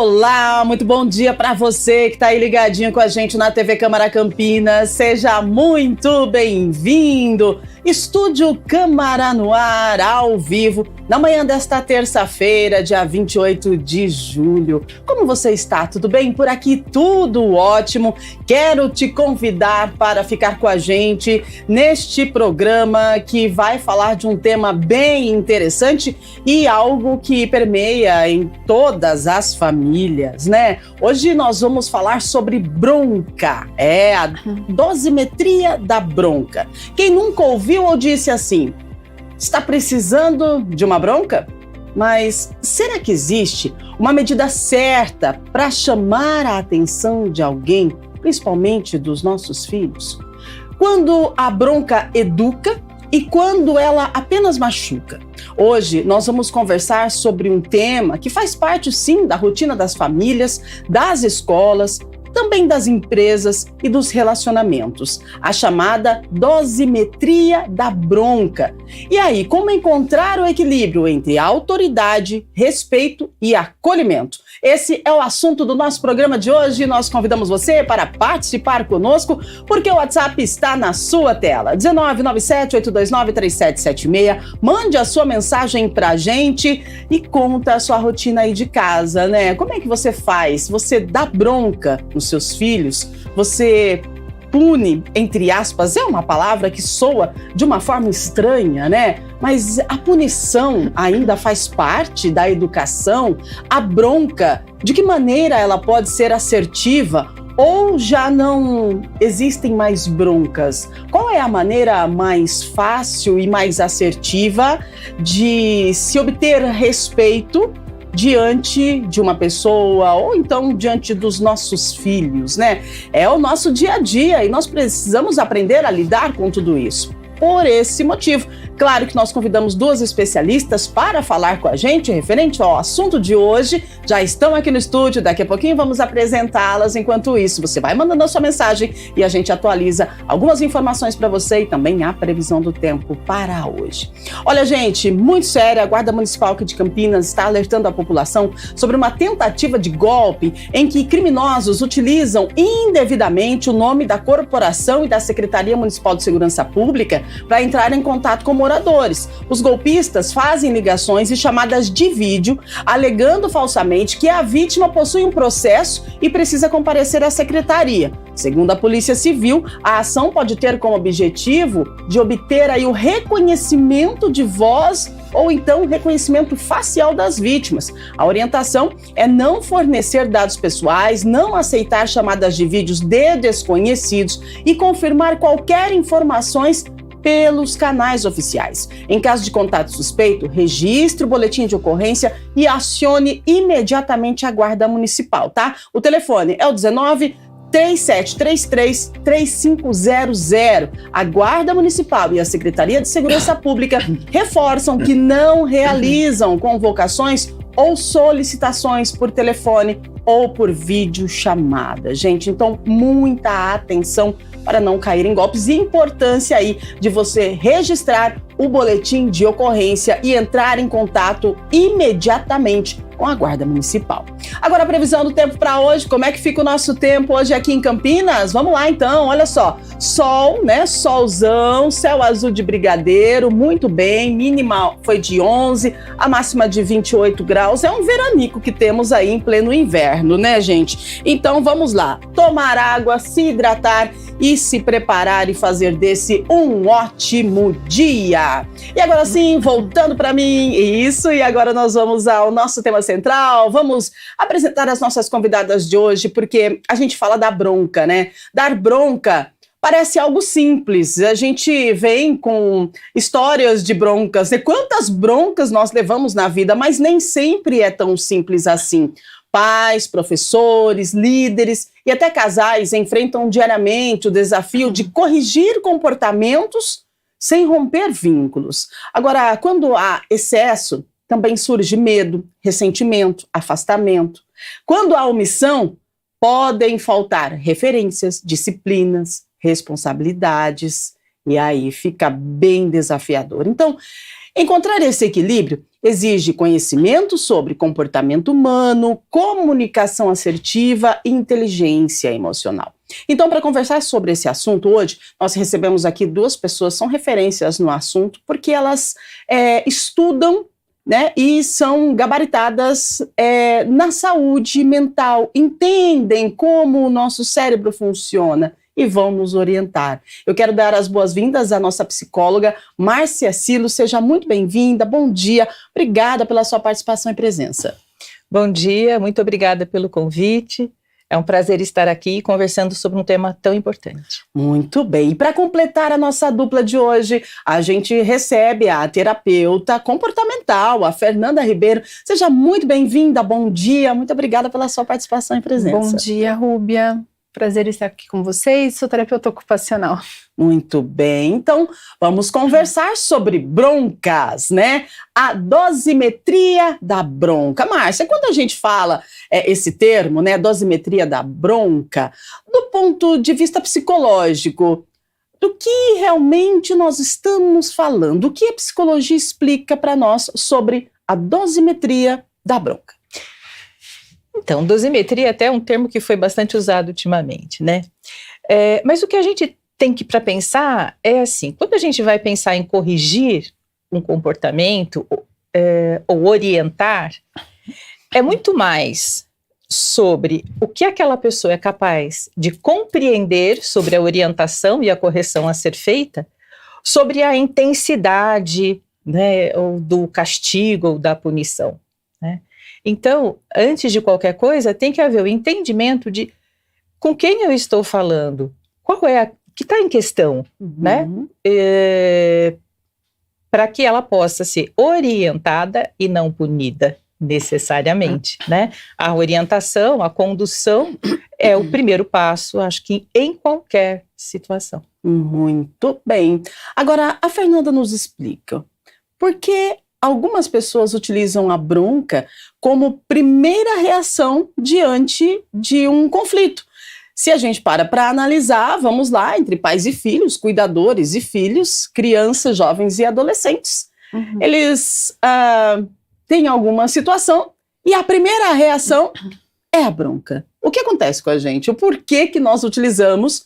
Olá, muito bom dia para você que está aí ligadinho com a gente na TV Câmara Campinas. Seja muito bem-vindo. Estúdio Câmara no ar, ao vivo, na manhã desta terça-feira, dia 28 de julho. Como você está? Tudo bem? Por aqui tudo ótimo. Quero te convidar para ficar com a gente neste programa que vai falar de um tema bem interessante e algo que permeia em todas as famílias, né? Hoje nós vamos falar sobre bronca, a dosimetria da bronca. Quem nunca ouviu ou disse assim, está precisando de uma bronca? Mas será que existe uma medida certa para chamar a atenção de alguém, principalmente dos nossos filhos? Quando a bronca educa e quando ela apenas machuca? Hoje nós vamos conversar sobre um tema que faz parte, sim, da rotina das famílias, das escolas, também das empresas e dos relacionamentos, a chamada dosimetria da bronca. E aí, como encontrar o equilíbrio entre autoridade, respeito e acolhimento? Esse é o assunto do nosso programa de hoje. Nós convidamos você para participar conosco, porque o WhatsApp está na sua tela. 1997-829-3776. Mande a sua mensagem pra gente e conta a sua rotina aí de casa, né? Como é que você faz? Você dá bronca nos seus filhos? Você pune, entre aspas, é uma palavra que soa de uma forma estranha, né? Mas a punição ainda faz parte da educação? A bronca, de que maneira ela pode ser assertiva? Ou já não existem mais broncas? Qual é a maneira mais fácil e mais assertiva de se obter respeito diante de uma pessoa ou então diante dos nossos filhos, né? É o nosso dia a dia e nós precisamos aprender a lidar com tudo isso. Por esse motivo, claro que nós convidamos duas especialistas para falar com a gente referente ao assunto de hoje. Já estão aqui no estúdio, daqui a pouquinho vamos apresentá-las. Enquanto isso, você vai mandando a sua mensagem e a gente atualiza algumas informações para você e também a previsão do tempo para hoje. Olha, gente, muito séria, a Guarda Municipal aqui de Campinas está alertando a população sobre uma tentativa de golpe em que criminosos utilizam indevidamente o nome da corporação e da Secretaria Municipal de Segurança Pública para entrar em contato com moradores. Os golpistas fazem ligações e chamadas de vídeo, alegando falsamente que a vítima possui um processo e precisa comparecer à secretaria. Segundo a Polícia Civil, a ação pode ter como objetivo de obter aí o reconhecimento de voz ou então reconhecimento facial das vítimas. A orientação é não fornecer dados pessoais, não aceitar chamadas de vídeos de desconhecidos e confirmar qualquer informações pelos canais oficiais. Em caso de contato suspeito, registre o boletim de ocorrência e acione imediatamente a Guarda Municipal, tá? O telefone é o 19-3733-3500. A Guarda Municipal e a Secretaria de Segurança Pública reforçam que não realizam convocações ou solicitações por telefone ou por videochamada. Gente, então muita atenção para não cair em golpes e importância aí de você registrar o boletim de ocorrência e entrar em contato imediatamente com a Guarda Municipal. Agora a previsão do tempo para hoje, como é que fica o nosso tempo hoje aqui em Campinas? Vamos lá então, olha só, sol, né, solzão, céu azul de brigadeiro, muito bem, mínima foi de 11, a máxima de 28 graus, é um veranico que temos aí em pleno inverno, né, gente? Então vamos lá, tomar água, se hidratar e se preparar e fazer desse um ótimo dia. E agora sim, voltando para mim, isso, e agora nós vamos ao nosso tema central, vamos apresentar as nossas convidadas de hoje, porque a gente fala da bronca, né? Dar bronca parece algo simples, a gente vem com histórias de broncas, né? Quantas broncas nós levamos na vida, mas nem sempre é tão simples assim. Pais, professores, líderes e até casais enfrentam diariamente o desafio de corrigir comportamentos sem romper vínculos. Agora, quando há excesso, também surge medo, ressentimento, afastamento. Quando há omissão, podem faltar referências, disciplinas, responsabilidades, e aí fica bem desafiador. Então, Encontrar esse equilíbrio exige conhecimento sobre comportamento humano, comunicação assertiva e inteligência emocional. Então, para conversar sobre esse assunto hoje, nós recebemos aqui duas pessoas, são referências no assunto, porque elas estudam, né, e são gabaritadas na saúde mental, entendem como o nosso cérebro funciona e vão nos orientar. Eu quero dar as boas-vindas à nossa psicóloga Márcia Silo. Seja muito bem-vinda, bom dia, obrigada pela sua participação e presença. Bom dia, muito obrigada pelo convite. É um prazer estar aqui conversando sobre um tema tão importante. Muito bem. E para completar a nossa dupla de hoje, a gente recebe a terapeuta comportamental, a Fernanda Ribeiro. Seja muito bem-vinda, bom dia. Muito obrigada pela sua participação e presença. Bom dia, Rúbia. Prazer estar aqui com vocês. Sou terapeuta ocupacional. Muito bem, então vamos conversar sobre broncas, né? A dosimetria da bronca. Márcia, quando a gente fala esse termo, né, dosimetria da bronca, do ponto de vista psicológico, do que realmente nós estamos falando? O que a psicologia explica para nós sobre a dosimetria da bronca? Então, dosimetria até é um termo que foi bastante usado ultimamente, né? Mas o que a gente tem que para pensar é assim, quando a gente vai pensar em corrigir um comportamento ou orientar, é muito mais sobre o que aquela pessoa é capaz de compreender sobre a orientação e a correção a ser feita, sobre a intensidade, né, ou do castigo ou da punição, né? Então, antes de qualquer coisa, tem que haver o entendimento de com quem eu estou falando, qual é que está em questão, né? Para que ela possa ser orientada e não punida necessariamente, né? A orientação, a condução é o primeiro passo, acho que em qualquer situação. Muito bem. Agora, a Fernanda nos explica por que algumas pessoas utilizam a bronca como primeira reação diante de um conflito. Se a gente para analisar, vamos lá, entre pais e filhos, cuidadores e filhos, crianças, jovens e adolescentes. Eles têm alguma situação e a primeira reação é a bronca. O que acontece com a gente? O porquê que nós utilizamos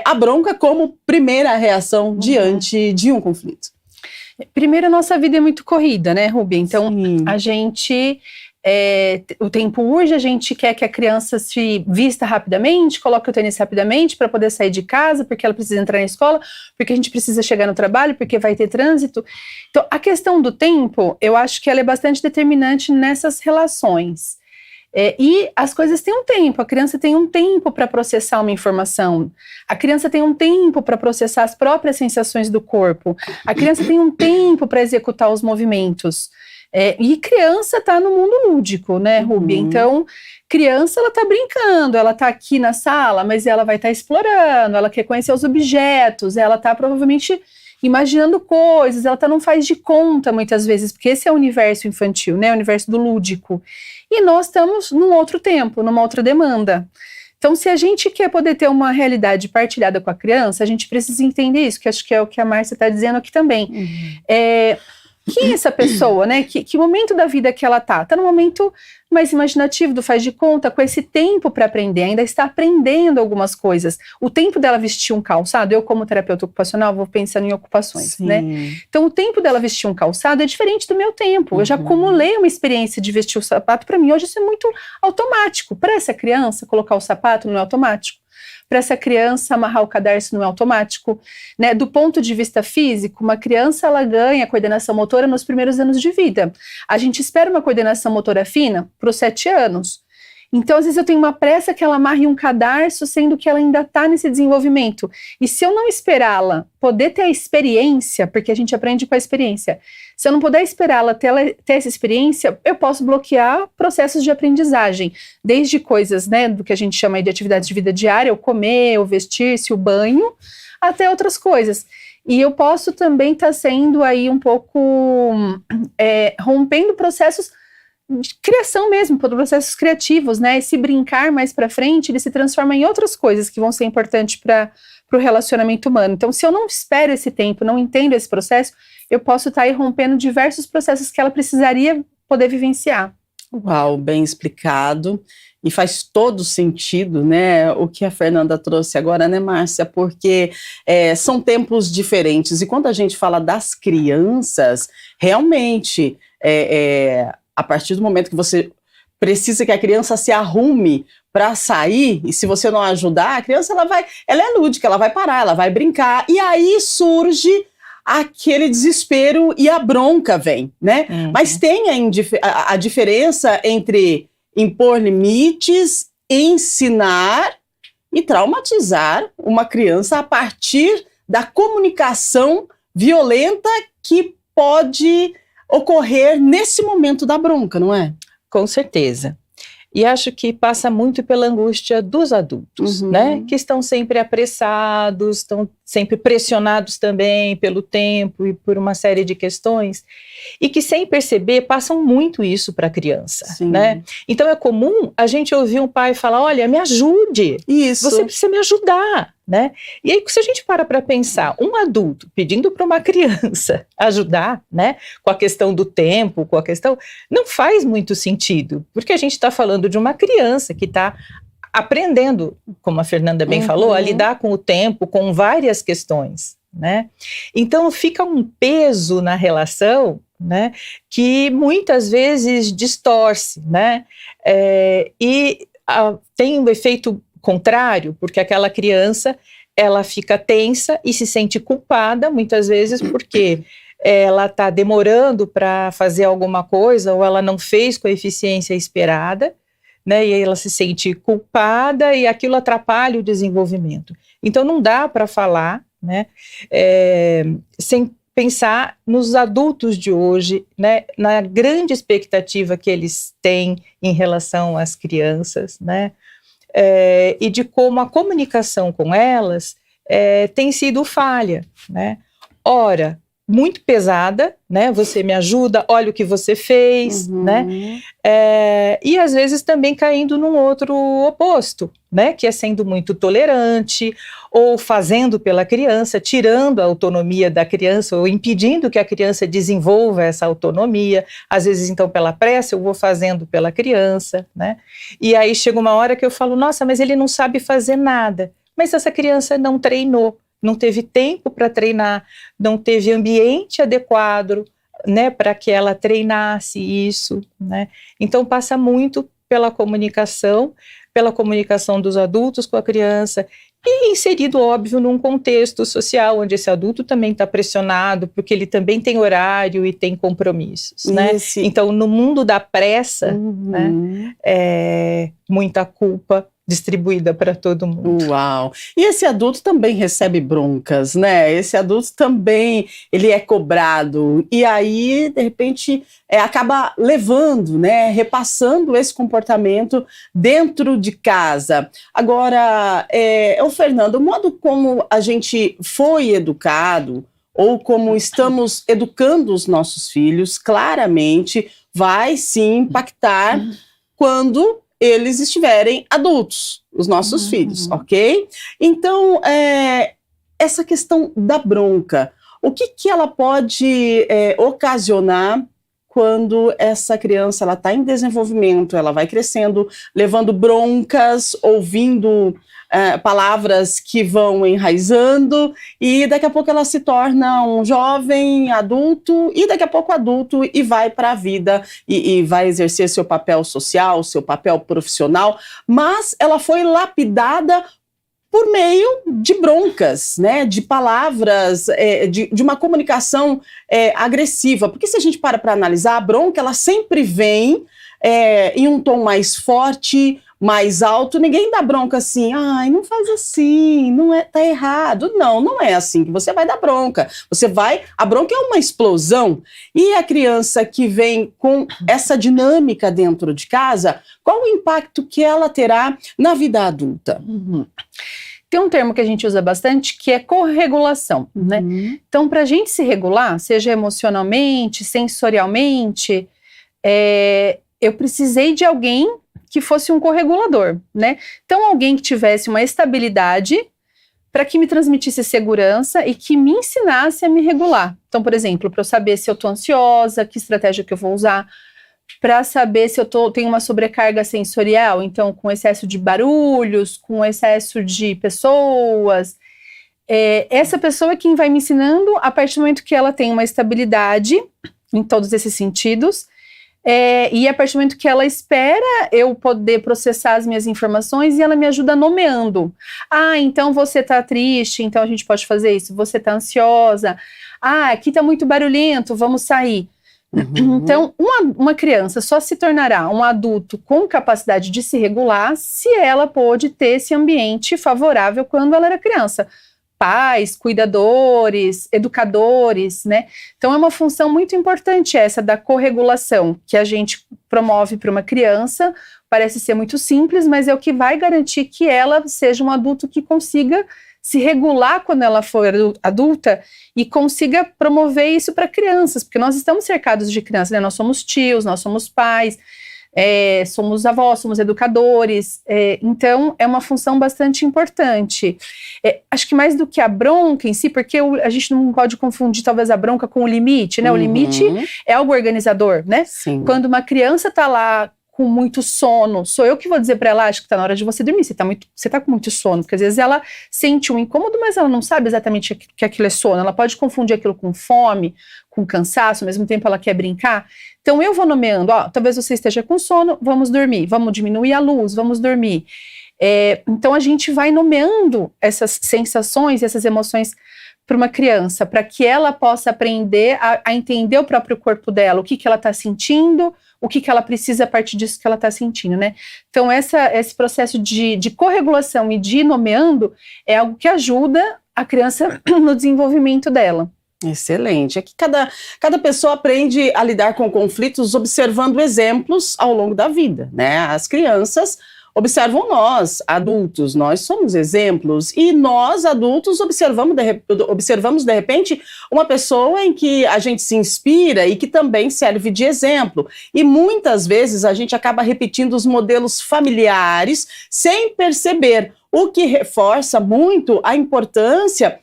a bronca como primeira reação diante de um conflito? Primeiro, a nossa vida é muito corrida, né, Rubia? Então, a gente, o tempo urge, a gente quer que a criança se vista rapidamente, coloque o tênis rapidamente para poder sair de casa, porque ela precisa entrar na escola, porque a gente precisa chegar no trabalho, porque vai ter trânsito. Então, a questão do tempo, eu acho que ela é bastante determinante nessas relações. E as coisas têm um tempo, a criança tem um tempo para processar uma informação, a criança tem um tempo para processar as próprias sensações do corpo, a criança tem um tempo para executar os movimentos. E criança está no mundo lúdico, né, Rubia? Então, criança, ela está brincando, ela está aqui na sala, mas ela vai estar explorando, ela quer conhecer os objetos, ela está provavelmente imaginando coisas, ela não faz de conta muitas vezes, porque esse é o universo infantil, né, o universo do lúdico. E nós estamos num outro tempo, numa outra demanda. Então, se a gente quer poder ter uma realidade partilhada com a criança, a gente precisa entender isso, que acho que é o que a Márcia está dizendo aqui também. Quem é essa pessoa, né? Que momento da vida que ela está? Está no momento mais imaginativo, do faz de conta, com esse tempo para aprender, ainda está aprendendo algumas coisas. O tempo dela vestir um calçado, eu como terapeuta ocupacional vou pensando em ocupações, né? Então o tempo dela vestir um calçado é diferente do meu tempo. Eu já acumulei uma experiência de vestir o sapato, para mim hoje isso é muito automático. Para essa criança, colocar o sapato não é automático. Para essa criança, amarrar o cadarço não é automático, né? Do ponto de vista físico, uma criança ela ganha coordenação motora nos primeiros anos de vida. A gente espera uma coordenação motora fina para os 7 anos. Então, às vezes eu tenho uma pressa que ela amarre um cadarço, sendo que ela ainda está nesse desenvolvimento. E se eu não esperá-la poder ter a experiência, porque a gente aprende com a experiência, se eu não puder esperá-la ter essa experiência, eu posso bloquear processos de aprendizagem, desde coisas, né, do que a gente chama de atividades de vida diária, o comer, o vestir-se, o banho, até outras coisas. E eu posso também estar sendo aí um pouco rompendo processos de criação mesmo, processos criativos, né? Esse brincar mais para frente, ele se transforma em outras coisas que vão ser importantes para para o relacionamento humano. Então, se eu não espero esse tempo, não entendo esse processo, eu posso estar rompendo diversos processos que ela precisaria poder vivenciar. Uau, bem explicado. E faz todo sentido, né, o que a Fernanda trouxe agora, né, Márcia? Porque são tempos diferentes. E quando a gente fala das crianças, realmente, a partir do momento que você precisa que a criança se arrume para sair, e se você não ajudar, a criança ela é lúdica, ela vai parar, ela vai brincar, e aí surge aquele desespero e a bronca vem, né? Uhum. Mas tem a diferença entre impor limites, ensinar e traumatizar uma criança a partir da comunicação violenta que pode ocorrer nesse momento da bronca, não é? Com certeza. E acho que passa muito pela angústia dos adultos, né? Que estão sempre apressados, estão sempre pressionados também pelo tempo e por uma série de questões, e que sem perceber passam muito isso para a criança, né? Então é comum a gente ouvir um pai falar, olha, me ajude, isso. Você precisa me ajudar, né? E aí se a gente para pensar, um adulto pedindo para uma criança ajudar, né? Com a questão do tempo, com a questão, não faz muito sentido, porque a gente está falando de uma criança que está aprendendo, como a Fernanda bem falou, a lidar com o tempo, com várias questões, né? Então fica um peso na relação, né, que muitas vezes distorce, né? Tem um efeito contrário, porque aquela criança, ela fica tensa e se sente culpada, muitas vezes, porque ela está demorando para fazer alguma coisa, ou ela não fez com a eficiência esperada, né, e aí ela se sente culpada e aquilo atrapalha o desenvolvimento. Então não dá para falar, né, sem pensar nos adultos de hoje, né, na grande expectativa que eles têm em relação às crianças, né, e de como a comunicação com elas tem sido falha, né. Ora, muito pesada, né? Você me ajuda, olha o que você fez, né? E às vezes também caindo num outro oposto, né? Que é sendo muito tolerante, ou fazendo pela criança, tirando a autonomia da criança, ou impedindo que a criança desenvolva essa autonomia. Às vezes, então, pela pressa, eu vou fazendo pela criança, né? E aí chega uma hora que eu falo, nossa, mas ele não sabe fazer nada. Mas essa criança não treinou. Não teve tempo para treinar, não teve ambiente adequado, né, para que ela treinasse isso, né? Então passa muito pela comunicação dos adultos com a criança, e inserido, óbvio, num contexto social, onde esse adulto também está pressionado, porque ele também tem horário e tem compromissos, né? Então, no mundo da pressa, né, muita culpa distribuída para todo mundo. Uau! E esse adulto também recebe broncas, né? Esse adulto também, ele é cobrado, e aí, de repente, acaba levando, né? Repassando esse comportamento dentro de casa. Agora, Fernando, o modo como a gente foi educado, ou como estamos educando os nossos filhos, claramente vai sim impactar quando eles estiverem adultos, os nossos filhos, ok? Então, essa questão da bronca, o que ela pode ocasionar quando essa criança está em desenvolvimento, ela vai crescendo, levando broncas, ouvindo palavras que vão enraizando, e daqui a pouco ela se torna um jovem adulto, e daqui a pouco adulto, e vai para a vida, e vai exercer seu papel social, seu papel profissional, mas ela foi lapidada por meio de broncas, né, de palavras, de uma comunicação agressiva. Porque se a gente para analisar, a bronca, ela sempre vem em um tom mais forte, mais alto. Ninguém dá bronca assim, ai, não faz assim, tá errado. Não é assim que você vai dar bronca. A bronca é uma explosão. E a criança que vem com essa dinâmica dentro de casa, qual o impacto que ela terá na vida adulta? Tem um termo que a gente usa bastante, que é corregulação, né? Então, para a gente se regular, seja emocionalmente, sensorialmente, eu precisei de alguém que fosse um corregulador, né? Então, alguém que tivesse uma estabilidade para que me transmitisse segurança e que me ensinasse a me regular. Então, por exemplo, para eu saber se eu estou ansiosa, que estratégia que eu vou usar, para saber se eu tenho uma sobrecarga sensorial, então com excesso de barulhos, com excesso de pessoas. Essa pessoa é quem vai me ensinando a partir do momento que ela tem uma estabilidade em todos esses sentidos, e a partir do momento que ela espera eu poder processar as minhas informações e ela me ajuda nomeando. Então você tá triste, então a gente pode fazer isso. Você tá ansiosa. Aqui tá muito barulhento, vamos sair. Então, uma criança só se tornará um adulto com capacidade de se regular se ela pôde ter esse ambiente favorável quando ela era criança. Pais, cuidadores, educadores, né? Então, é uma função muito importante essa da corregulação que a gente promove para uma criança. Parece ser muito simples, mas é o que vai garantir que ela seja um adulto que consiga se regular quando ela for adulta e consiga promover isso para crianças, porque nós estamos cercados de crianças, né? Nós somos tios, nós somos pais, somos avós, somos educadores, então é uma função bastante importante. Acho que mais do que a bronca em si, porque a gente não pode confundir talvez a bronca com o limite, né? O limite é algo organizador, né? Sim. Quando uma criança está lá com muito sono, sou eu que vou dizer para ela, acho que está na hora de você dormir, você tá com muito sono, porque às vezes ela sente um incômodo, mas ela não sabe exatamente que aquilo é sono, ela pode confundir aquilo com fome, com cansaço, ao mesmo tempo ela quer brincar. Então eu vou nomeando, talvez você esteja com sono, vamos dormir, vamos diminuir a luz, vamos dormir. Então a gente vai nomeando essas sensações, essas emoções para uma criança, para que ela possa aprender a entender o próprio corpo dela, o que ela está sentindo, o que ela precisa a partir disso que ela está sentindo, né? Então, esse processo de corregulação e de ir nomeando é algo que ajuda a criança no desenvolvimento dela. Excelente. É que cada pessoa aprende a lidar com conflitos observando exemplos ao longo da vida, né? As crianças observam nós, adultos, nós somos exemplos, e nós, adultos, observamos de repente uma pessoa em que a gente se inspira e que também serve de exemplo. E muitas vezes a gente acaba repetindo os modelos familiares sem perceber, o que reforça muito a importância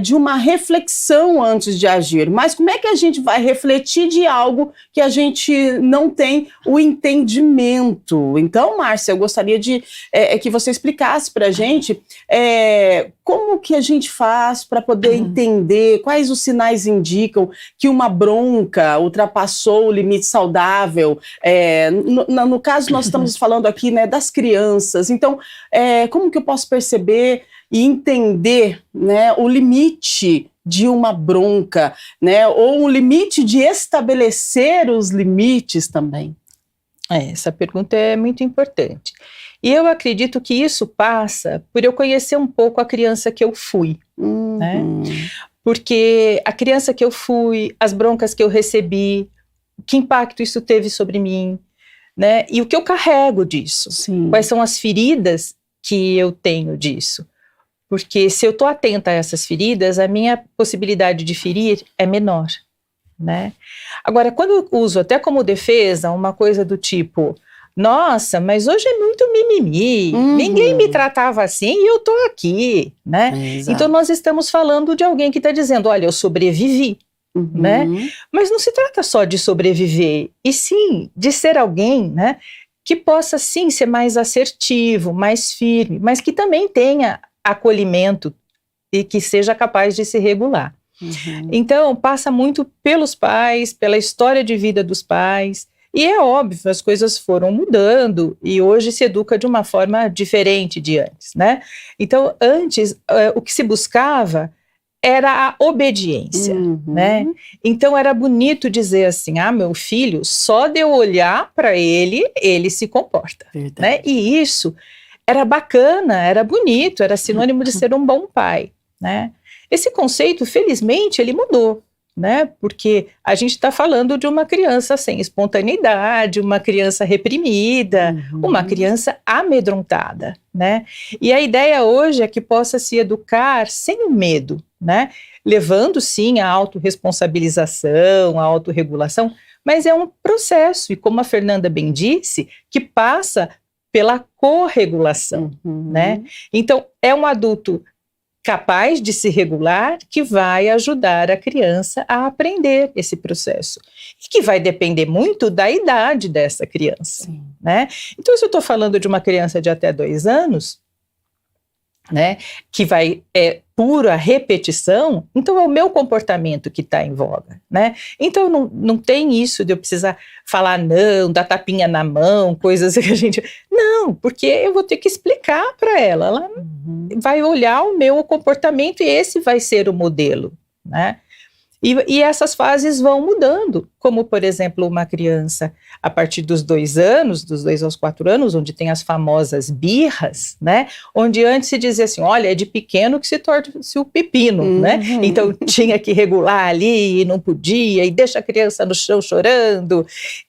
de uma reflexão antes de agir. Mas como é que a gente vai refletir de algo que a gente não tem o entendimento? Então, Márcia, eu gostaria que você explicasse para a gente como que a gente faz para poder entender quais os sinais indicam que uma bronca ultrapassou o limite saudável. No caso, nós estamos falando aqui, né, das crianças. Então, como que eu posso perceber e entender, né, o limite de uma bronca, né, ou o limite de estabelecer os limites também? Essa pergunta é muito importante. E eu acredito que isso passa por eu conhecer um pouco a criança que eu fui, né? Porque a criança que eu fui, as broncas que eu recebi, que impacto isso teve sobre mim, né? E o que eu carrego disso? Sim. Quais são as feridas que eu tenho disso? Porque se eu estou atenta a essas feridas, a minha possibilidade de ferir é menor, né? Agora, quando eu uso até como defesa uma coisa do tipo, nossa, mas hoje é muito mimimi, ninguém me tratava assim e eu tô aqui, né? Exato. Então nós estamos falando de alguém que está dizendo, olha, eu sobrevivi, né? Mas não se trata só de sobreviver, e sim de ser alguém, né, que possa sim ser mais assertivo, mais firme, mas que também tenha acolhimento e que seja capaz de se regular. Então passa muito pelos pais, pela história de vida dos pais. E é óbvio, as coisas foram mudando e hoje se educa de uma forma diferente de antes, né? Então, antes, o que se buscava era a obediência, né? Então, era bonito dizer assim, meu filho, só de eu olhar para ele se comporta, né? E isso era bacana, era bonito, era sinônimo de ser um bom pai, né? Esse conceito, felizmente, ele mudou, né? Porque a gente está falando de uma criança sem espontaneidade, uma criança reprimida, uma criança amedrontada, né? E a ideia hoje é que possa se educar sem o medo, né? Levando sim a autorresponsabilização, a autorregulação, mas é um processo, e como a Fernanda bem disse, que passa pela corregulação, né? Então, é um adulto capaz de se regular, que vai ajudar a criança a aprender esse processo. E que vai depender muito da idade dessa criança, né? Então, se eu estou falando de uma criança de até 2 anos, né, que é pura repetição, então é o meu comportamento que está em voga, né? Então não tem isso de eu precisar falar não, dar tapinha na mão, coisas que a gente... Não, porque eu vou ter que explicar para ela vai olhar o meu comportamento e esse vai ser o modelo, né? E essas fases vão mudando, como, por exemplo, uma criança a partir dos 2 anos, dos 2 aos 4 anos, onde tem as famosas birras, né? Onde antes se dizia assim, olha, é de pequeno que se torce o pepino, né? Então tinha que regular ali e não podia, e deixa a criança no chão chorando,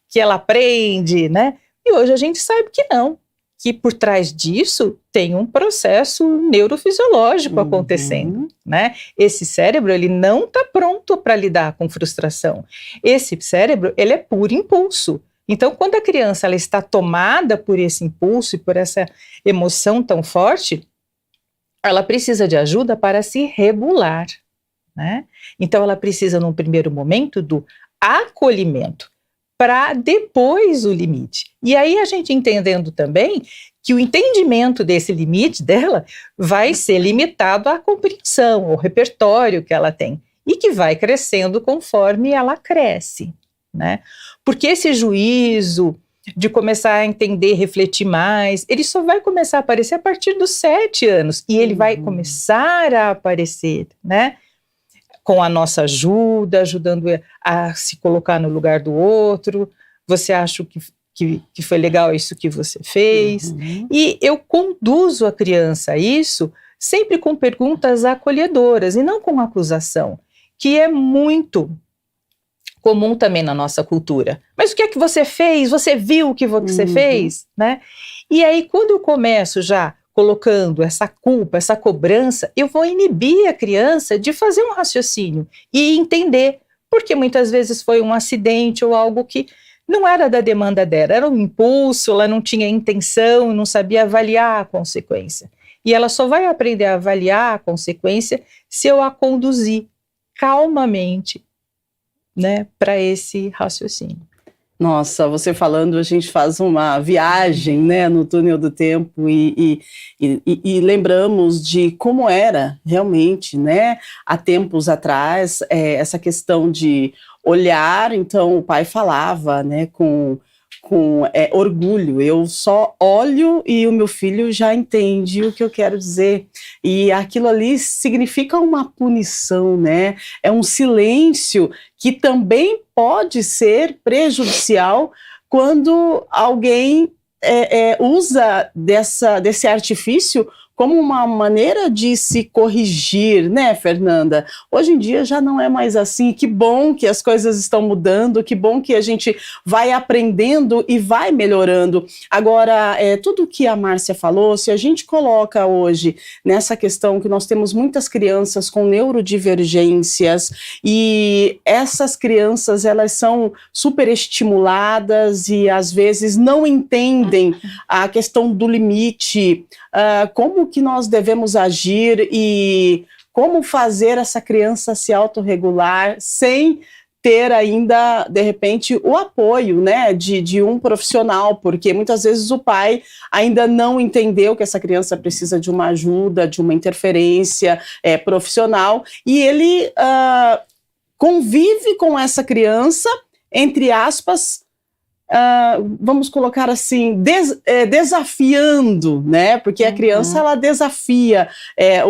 que ela aprende, né? E hoje a gente sabe que não, que por trás disso tem um processo neurofisiológico acontecendo, né? Esse cérebro, ele não está pronto para lidar com frustração. Esse cérebro, ele é puro impulso. Então, quando a criança ela está tomada por esse impulso e por essa emoção tão forte, ela precisa de ajuda para se regular, né? Então, ela precisa, num primeiro momento, do acolhimento, para depois o limite. E aí a gente entendendo também que o entendimento desse limite dela vai ser limitado à compreensão, ao repertório que ela tem, e que vai crescendo conforme ela cresce, né? Porque esse juízo de começar a entender, refletir mais, ele só vai começar a aparecer a partir dos 7 anos, e ele vai começar a aparecer, né? Com a nossa ajuda, ajudando a se colocar no lugar do outro. Você acha que foi legal isso que você fez? E eu conduzo a criança a isso sempre com perguntas acolhedoras e não com acusação, que é muito comum também na nossa cultura. Mas o que é que você fez? Você viu o que você fez? Né? E aí, quando eu começo já colocando essa culpa, essa cobrança, eu vou inibir a criança de fazer um raciocínio e entender, porque muitas vezes foi um acidente ou algo que não era da demanda dela, era um impulso, ela não tinha intenção, não sabia avaliar a consequência. E ela só vai aprender a avaliar a consequência se eu a conduzir calmamente, né, para esse raciocínio. Nossa, você falando, a gente faz uma viagem, né, no túnel do tempo e lembramos de como era realmente, né, há tempos atrás, essa questão de olhar. Então o pai falava, né, com orgulho, eu só olho e o meu filho já entende o que eu quero dizer, e aquilo ali significa uma punição, né? É um silêncio que também pode ser prejudicial quando alguém usa desse artifício como uma maneira de se corrigir, né, Fernanda? Hoje em dia já não é mais assim. Que bom que as coisas estão mudando, que bom que a gente vai aprendendo e vai melhorando. Agora, tudo que a Márcia falou, se a gente coloca hoje nessa questão que nós temos muitas crianças com neurodivergências e essas crianças, elas são superestimuladas e às vezes não entendem a questão do limite, como que nós devemos agir e como fazer essa criança se autorregular sem ter ainda, de repente, o apoio, né, de um profissional, porque muitas vezes o pai ainda não entendeu que essa criança precisa de uma ajuda, de uma interferência profissional, e ele convive com essa criança, entre aspas, vamos colocar assim, desafiando, né? Porque a criança, ela desafia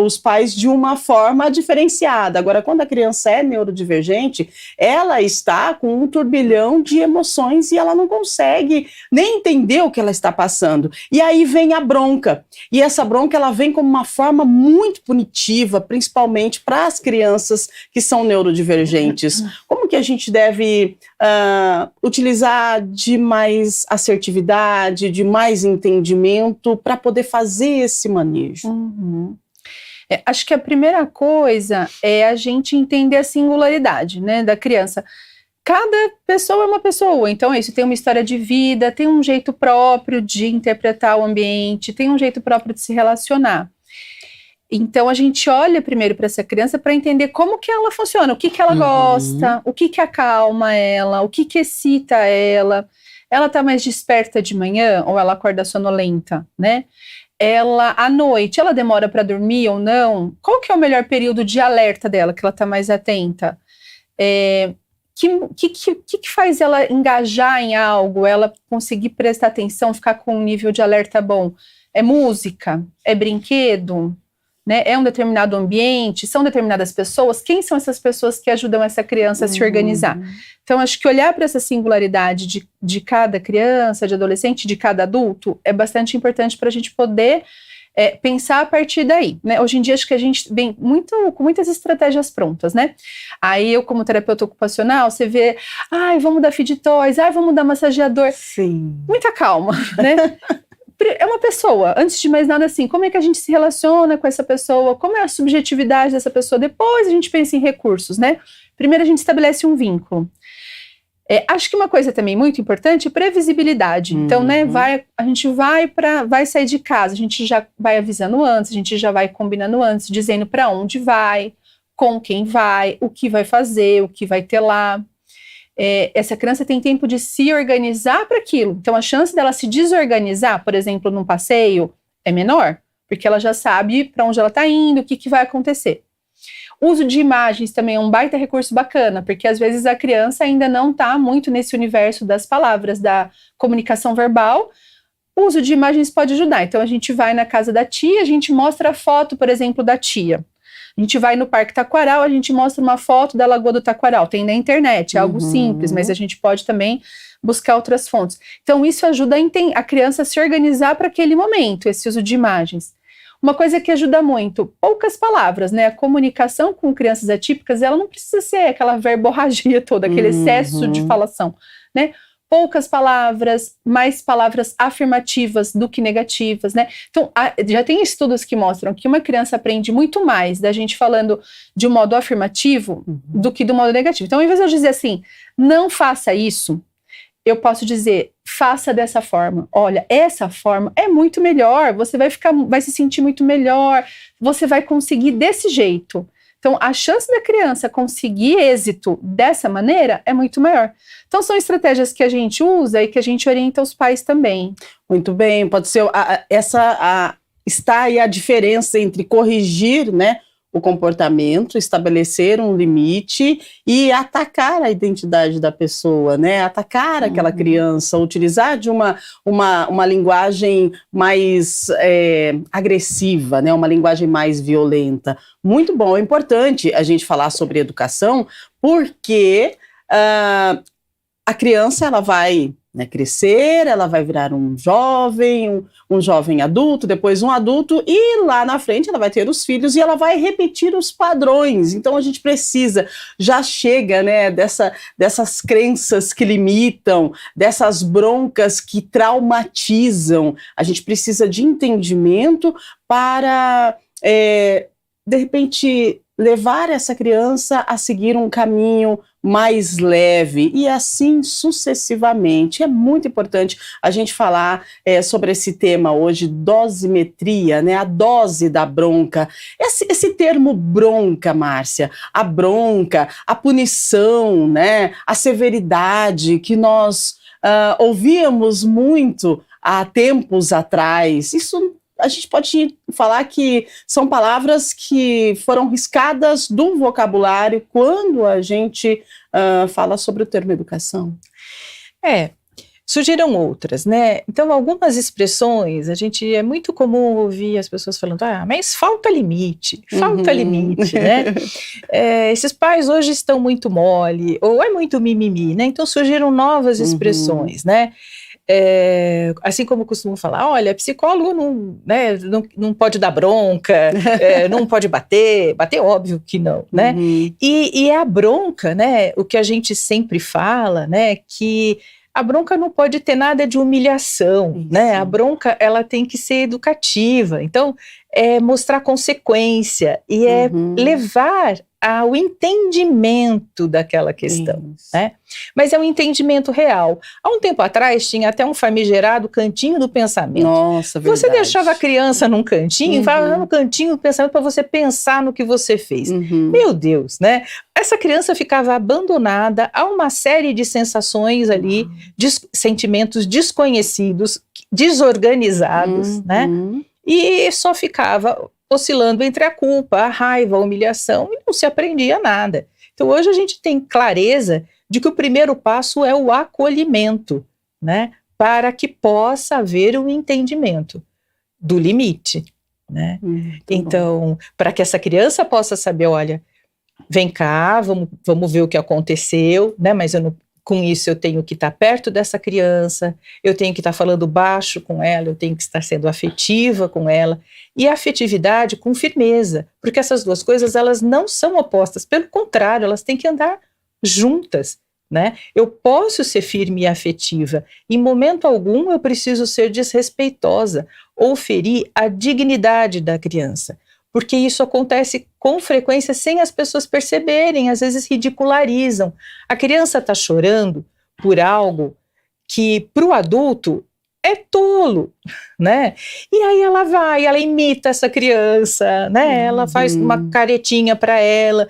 os pais de uma forma diferenciada. Agora, quando a criança é neurodivergente, ela está com um turbilhão de emoções e ela não consegue nem entender o que ela está passando. E aí vem a bronca. E essa bronca, ela vem como uma forma muito punitiva, principalmente para as crianças que são neurodivergentes. Como que a gente deve utilizar de mais assertividade, de mais entendimento para poder fazer esse manejo? Acho que a primeira coisa é a gente entender a singularidade, né, da criança. Cada pessoa é uma pessoa, então isso tem uma história de vida, tem um jeito próprio de interpretar o ambiente, tem um jeito próprio de se relacionar. Então a gente olha primeiro para essa criança para entender como que ela funciona, o que que ela gosta, o que que acalma ela, o que que excita ela. Ela tá mais desperta de manhã ou ela acorda sonolenta, né? Ela, à noite, ela demora para dormir ou não? Qual que é o melhor período de alerta dela, que ela tá mais atenta? Que faz ela engajar em algo, ela conseguir prestar atenção, ficar com um nível de alerta bom? É música? É brinquedo? Né? É um determinado ambiente? São determinadas pessoas? Quem são essas pessoas que ajudam essa criança a se organizar? Então, acho que olhar para essa singularidade de cada criança, de adolescente, de cada adulto, é bastante importante para a gente poder pensar a partir daí, né? Hoje em dia, acho que a gente vem com muitas estratégias prontas, né? Aí, eu, como terapeuta ocupacional, você vê, vamos dar feed toys, vamos dar massageador. Sim. Muita calma, né? É uma pessoa, antes de mais nada, assim, como é que a gente se relaciona com essa pessoa, como é a subjetividade dessa pessoa, depois a gente pensa em recursos, né? Primeiro a gente estabelece um vínculo. Acho que uma coisa também muito importante é previsibilidade. Então, né, a gente vai sair de casa, a gente já vai avisando antes, a gente já vai combinando antes, dizendo para onde vai, com quem vai, o que vai fazer, o que vai ter lá. Essa criança tem tempo de se organizar para aquilo. Então, a chance dela se desorganizar, por exemplo, num passeio, é menor, porque ela já sabe para onde ela está indo, o que vai acontecer. O uso de imagens também é um baita recurso bacana, porque às vezes a criança ainda não está muito nesse universo das palavras, da comunicação verbal. O uso de imagens pode ajudar. Então, a gente vai na casa da tia, a gente mostra a foto, por exemplo, da tia. A gente vai no Parque Taquaral, a gente mostra uma foto da Lagoa do Taquaral. Tem na internet, é algo simples, mas a gente pode também buscar outras fontes. Então, isso ajuda a criança a se organizar para aquele momento, esse uso de imagens. Uma coisa que ajuda muito, poucas palavras, né? A comunicação com crianças atípicas, ela não precisa ser aquela verborragia toda, aquele excesso de falação, né? Poucas palavras, mais palavras afirmativas do que negativas, né? Então, já tem estudos que mostram que uma criança aprende muito mais da gente falando de um modo afirmativo do que do modo negativo. Então, ao invés de eu dizer assim, não faça isso, eu posso dizer, faça dessa forma. Olha, essa forma é muito melhor, você vai se sentir muito melhor, você vai conseguir desse jeito. Então, a chance da criança conseguir êxito dessa maneira é muito maior. Então, são estratégias que a gente usa e que a gente orienta os pais também. Muito bem, pode ser está aí a diferença entre corrigir, né, o comportamento, estabelecer um limite e atacar a identidade da pessoa, né? Atacar aquela criança, utilizar de uma linguagem mais agressiva, né? Uma linguagem mais violenta. Muito bom, é importante a gente falar sobre educação, porque a criança ela vai crescer, ela vai virar um jovem adulto, depois um adulto, e lá na frente ela vai ter os filhos e ela vai repetir os padrões. Então a gente precisa, já chega, né, dessas crenças que limitam, dessas broncas que traumatizam. A gente precisa de entendimento para, de repente, levar essa criança a seguir um caminho mais leve e assim sucessivamente. É muito importante a gente falar sobre esse tema hoje, dosimetria, né? A dose da bronca. Esse termo bronca, Márcia, a bronca, a punição, né? A severidade que nós ouvíamos muito há tempos atrás. Isso a gente pode falar que são palavras que foram riscadas do vocabulário quando a gente fala sobre o termo educação. Surgiram outras, né? Então, algumas expressões, é muito comum ouvir as pessoas falando, mas falta limite, né? Esses pais hoje estão muito mole, ou é muito mimimi, né? Então, surgiram novas expressões, né? Assim como eu costumo falar, olha, psicólogo não pode dar bronca, não pode bater óbvio que não, né? E a bronca, né, o que a gente sempre fala, né, que a bronca não pode ter nada de humilhação, né? A bronca, ela tem que ser educativa, então, mostrar consequência e levar ao entendimento daquela questão, Isso. né? Mas é um entendimento real. Há um tempo atrás tinha até um famigerado cantinho do pensamento. Nossa, verdade. Você deixava a criança num cantinho, falava no cantinho do pensamento para você pensar no que você fez. Uhum. Meu Deus, né? Essa criança ficava abandonada a uma série de sensações ali, sentimentos desconhecidos, desorganizados, né? E só ficava oscilando entre a culpa, a raiva, a humilhação, e não se aprendia nada. Então hoje a gente tem clareza de que o primeiro passo é o acolhimento, né? Para que possa haver um entendimento do limite, né? Então, para que essa criança possa saber, olha, vem cá, vamos ver o que aconteceu, né? Mas com isso eu tenho que estar perto dessa criança, eu tenho que estar falando baixo com ela, eu tenho que estar sendo afetiva com ela, e a afetividade com firmeza, porque essas duas coisas elas não são opostas, pelo contrário, elas têm que andar juntas, né? Eu posso ser firme e afetiva, em momento algum eu preciso ser desrespeitosa ou ferir a dignidade da criança, porque isso acontece com frequência sem as pessoas perceberem, às vezes ridicularizam. A criança está chorando por algo que para o adulto é tolo, né? E aí ela imita essa criança, né? Ela faz uma caretinha para ela,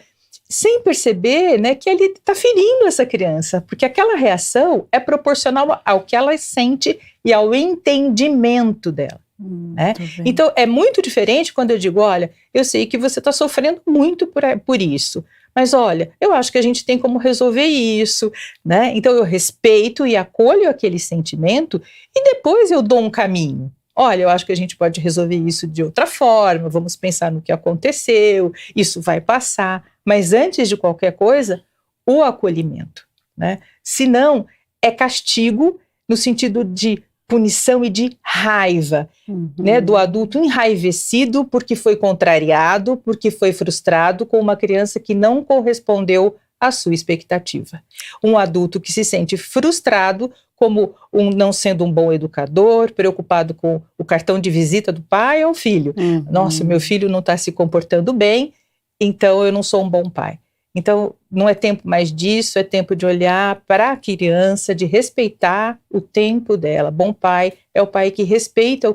sem perceber, né, que ele está ferindo essa criança, porque aquela reação é proporcional ao que ela sente e ao entendimento dela. Né? Então é muito diferente quando eu digo, olha, eu sei que você está sofrendo muito por isso, mas olha, eu acho que a gente tem como resolver isso, né? Então eu respeito e acolho aquele sentimento e depois eu dou um caminho. Olha, eu acho que a gente pode resolver isso de outra forma, vamos pensar no que aconteceu, isso vai passar, mas antes de qualquer coisa, o acolhimento, né? Senão é castigo no sentido de punição e de raiva, né, do adulto enraivecido porque foi contrariado, porque foi frustrado com uma criança que não correspondeu à sua expectativa. Um adulto que se sente frustrado como não sendo um bom educador, preocupado com o cartão de visita do pai ou filho. Nossa, meu filho não está se comportando bem, então eu não sou um bom pai. Então, não é tempo mais disso, é tempo de olhar para a criança, de respeitar o tempo dela. Bom pai é o pai que respeita o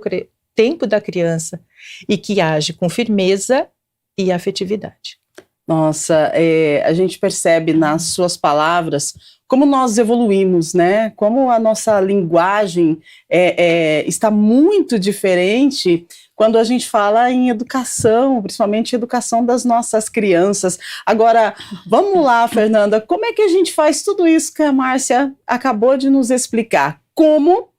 tempo da criança e que age com firmeza e afetividade. Nossa, a gente percebe nas suas palavras como nós evoluímos, né? Como a nossa linguagem está muito diferente quando a gente fala em educação, principalmente educação das nossas crianças. Agora, vamos lá, Fernanda, como é que a gente faz tudo isso que a Márcia acabou de nos explicar? Como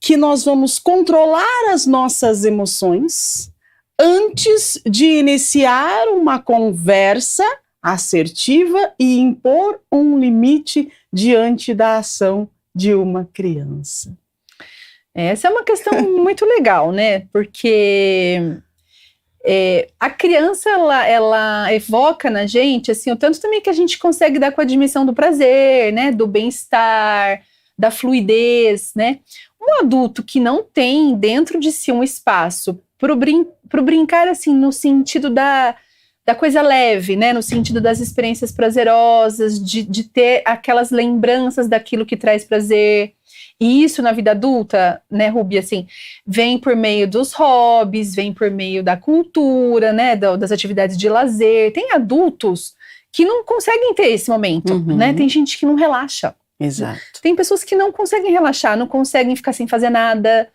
que nós vamos controlar as nossas emoções antes de iniciar uma conversa assertiva e impor um limite diante da ação de uma criança? Essa é uma questão muito legal, né? Porque a criança, ela evoca na gente, assim, o tanto também que a gente consegue dar com a admissão do prazer, né? Do bem-estar, da fluidez, né? Um adulto que não tem dentro de si um espaço pro brincar, assim, no sentido da coisa leve, né? No sentido das experiências prazerosas, de ter aquelas lembranças daquilo que traz prazer. E isso na vida adulta, né, Rubi, assim, vem por meio dos hobbies, vem por meio da cultura, né, das atividades de lazer. Tem adultos que não conseguem ter esse momento, né? Tem gente que não relaxa. Exato. Tem pessoas que não conseguem relaxar, não conseguem ficar sem fazer nada,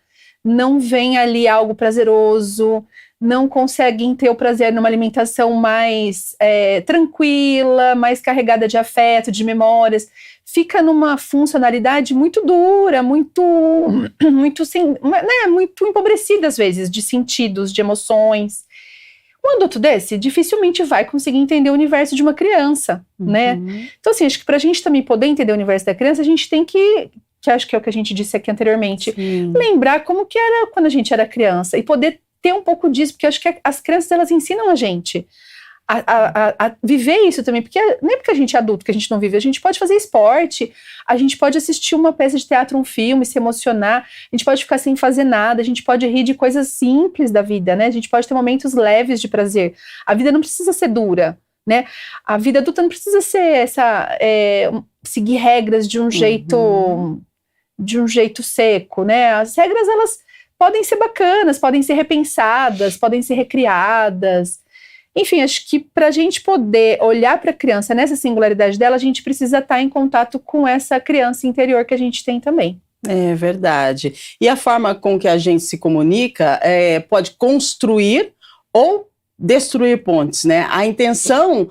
não vem ali algo prazeroso, não conseguem ter o prazer numa alimentação mais tranquila, mais carregada de afeto, de memórias. Fica numa funcionalidade muito dura, muito empobrecida às vezes, de sentidos, de emoções. Um adulto desse dificilmente vai conseguir entender o universo de uma criança, né? Então, assim, acho que pra gente também poder entender o universo da criança, a gente tem que acho que é o que a gente disse aqui anteriormente, lembrar como que era quando a gente era criança e poder ter um pouco disso, porque acho que as crianças, elas ensinam a gente a viver isso também, porque não é porque a gente é adulto que a gente não vive, a gente pode fazer esporte, a gente pode assistir uma peça de teatro, um filme, se emocionar, a gente pode ficar sem fazer nada, a gente pode rir de coisas simples da vida, né? A gente pode ter momentos leves de prazer. A vida não precisa ser dura, né? A vida adulta não precisa ser seguir regras de um jeito seco, né? As regras, elas podem ser bacanas, podem ser repensadas, podem ser recriadas. Enfim, acho que para a gente poder olhar para a criança nessa singularidade dela, a gente precisa estar em contato com essa criança interior que a gente tem também. É verdade. E a forma com que a gente se comunica pode construir ou destruir pontes, né? A intenção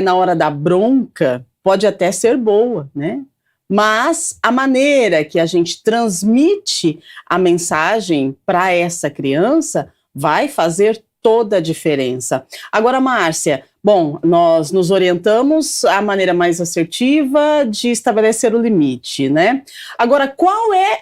na hora da bronca pode até ser boa, né? Mas a maneira que a gente transmite a mensagem para essa criança vai fazer toda a diferença. Agora, Márcia, bom, nós nos orientamos à maneira mais assertiva de estabelecer o limite, né? Agora, qual é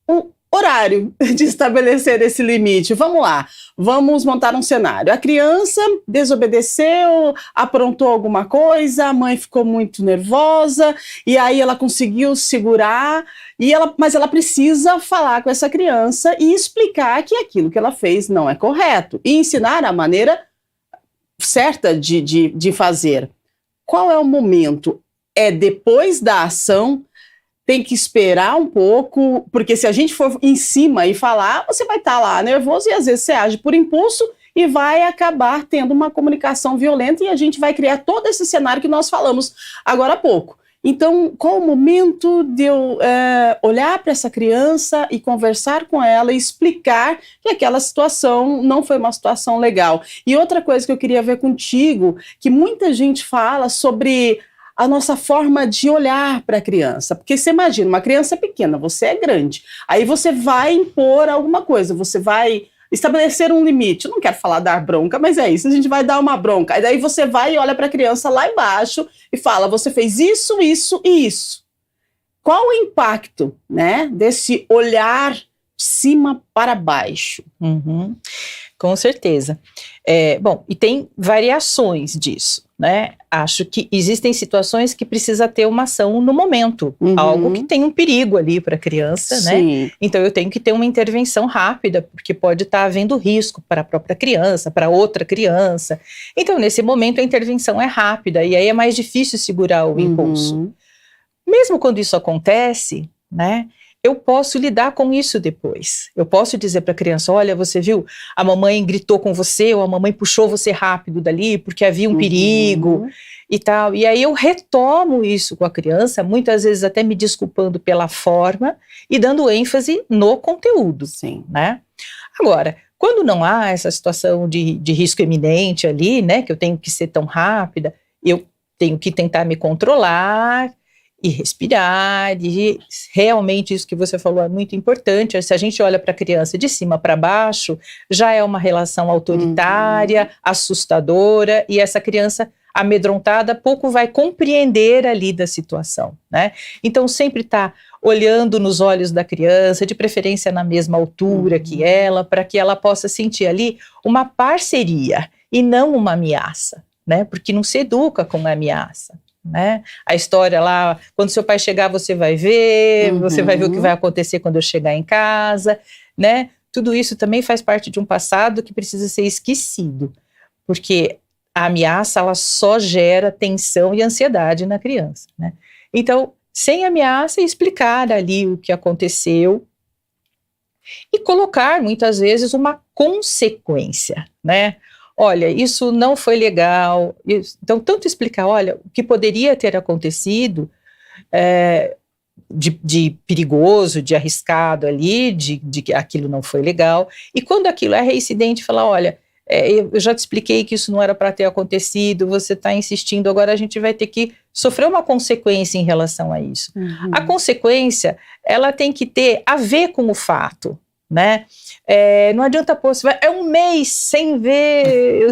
o horário de estabelecer esse limite? Vamos lá, vamos montar um cenário. A criança desobedeceu, aprontou alguma coisa, a mãe ficou muito nervosa, e aí ela conseguiu segurar, mas ela precisa falar com essa criança e explicar que aquilo que ela fez não é correto, e ensinar a maneira certa de fazer. Qual é o momento? É depois da ação? Tem que esperar um pouco, porque se a gente for em cima e falar, você vai estar lá nervoso e às vezes você age por impulso e vai acabar tendo uma comunicação violenta e a gente vai criar todo esse cenário que nós falamos agora há pouco. Então, qual o momento de eu olhar para essa criança e conversar com ela e explicar que aquela situação não foi uma situação legal? E outra coisa que eu queria ver contigo, que muita gente fala sobre a nossa forma de olhar para a criança, porque você imagina, uma criança pequena, você é grande, aí você vai impor alguma coisa, você vai estabelecer um limite. Eu não quero falar dar bronca, mas é isso, a gente vai dar uma bronca. Aí daí você vai e olha para a criança lá embaixo e fala, você fez isso, isso e isso. Qual o impacto, né, desse olhar de cima para baixo? Uhum. Com certeza. Bom, e tem variações disso, né? Acho que existem situações que precisa ter uma ação no momento, algo que tem um perigo ali para a criança, Sim. né? Então eu tenho que ter uma intervenção rápida, porque pode estar havendo risco para a própria criança, para outra criança. Então nesse momento a intervenção é rápida e aí é mais difícil segurar o impulso. Mesmo quando isso acontece, né? Eu posso lidar com isso depois. Eu posso dizer para a criança, olha, você viu, a mamãe gritou com você, ou a mamãe puxou você rápido dali, porque havia um perigo e tal. E aí eu retomo isso com a criança, muitas vezes até me desculpando pela forma e dando ênfase no conteúdo. Sim. Né? Agora, quando não há essa situação de risco iminente ali, né, que eu tenho que ser tão rápida, eu tenho que tentar me controlar e respirar, e realmente isso que você falou é muito importante. Se a gente olha para a criança de cima para baixo, já é uma relação autoritária, assustadora, e essa criança amedrontada pouco vai compreender ali da situação, né? Então sempre tá olhando nos olhos da criança, de preferência na mesma altura que ela, para que ela possa sentir ali uma parceria e não uma ameaça, né? Porque não se educa com ameaça. Né? A história lá, quando seu pai chegar você vai ver o que vai acontecer quando eu chegar em casa, né? Tudo isso também faz parte de um passado que precisa ser esquecido, porque a ameaça ela só gera tensão e ansiedade na criança, né? Então, sem ameaça, explicar ali o que aconteceu e colocar muitas vezes uma consequência, né? Olha, isso não foi legal. Então, tanto explicar, olha, o que poderia ter acontecido de perigoso, de arriscado ali, de que aquilo não foi legal. E quando aquilo é reincidente, falar, olha, eu já te expliquei que isso não era para ter acontecido, você está insistindo, agora a gente vai ter que sofrer uma consequência em relação a isso. A consequência, ela tem que ter a ver com o fato, né? Não adianta pôr, é um mês sem ver,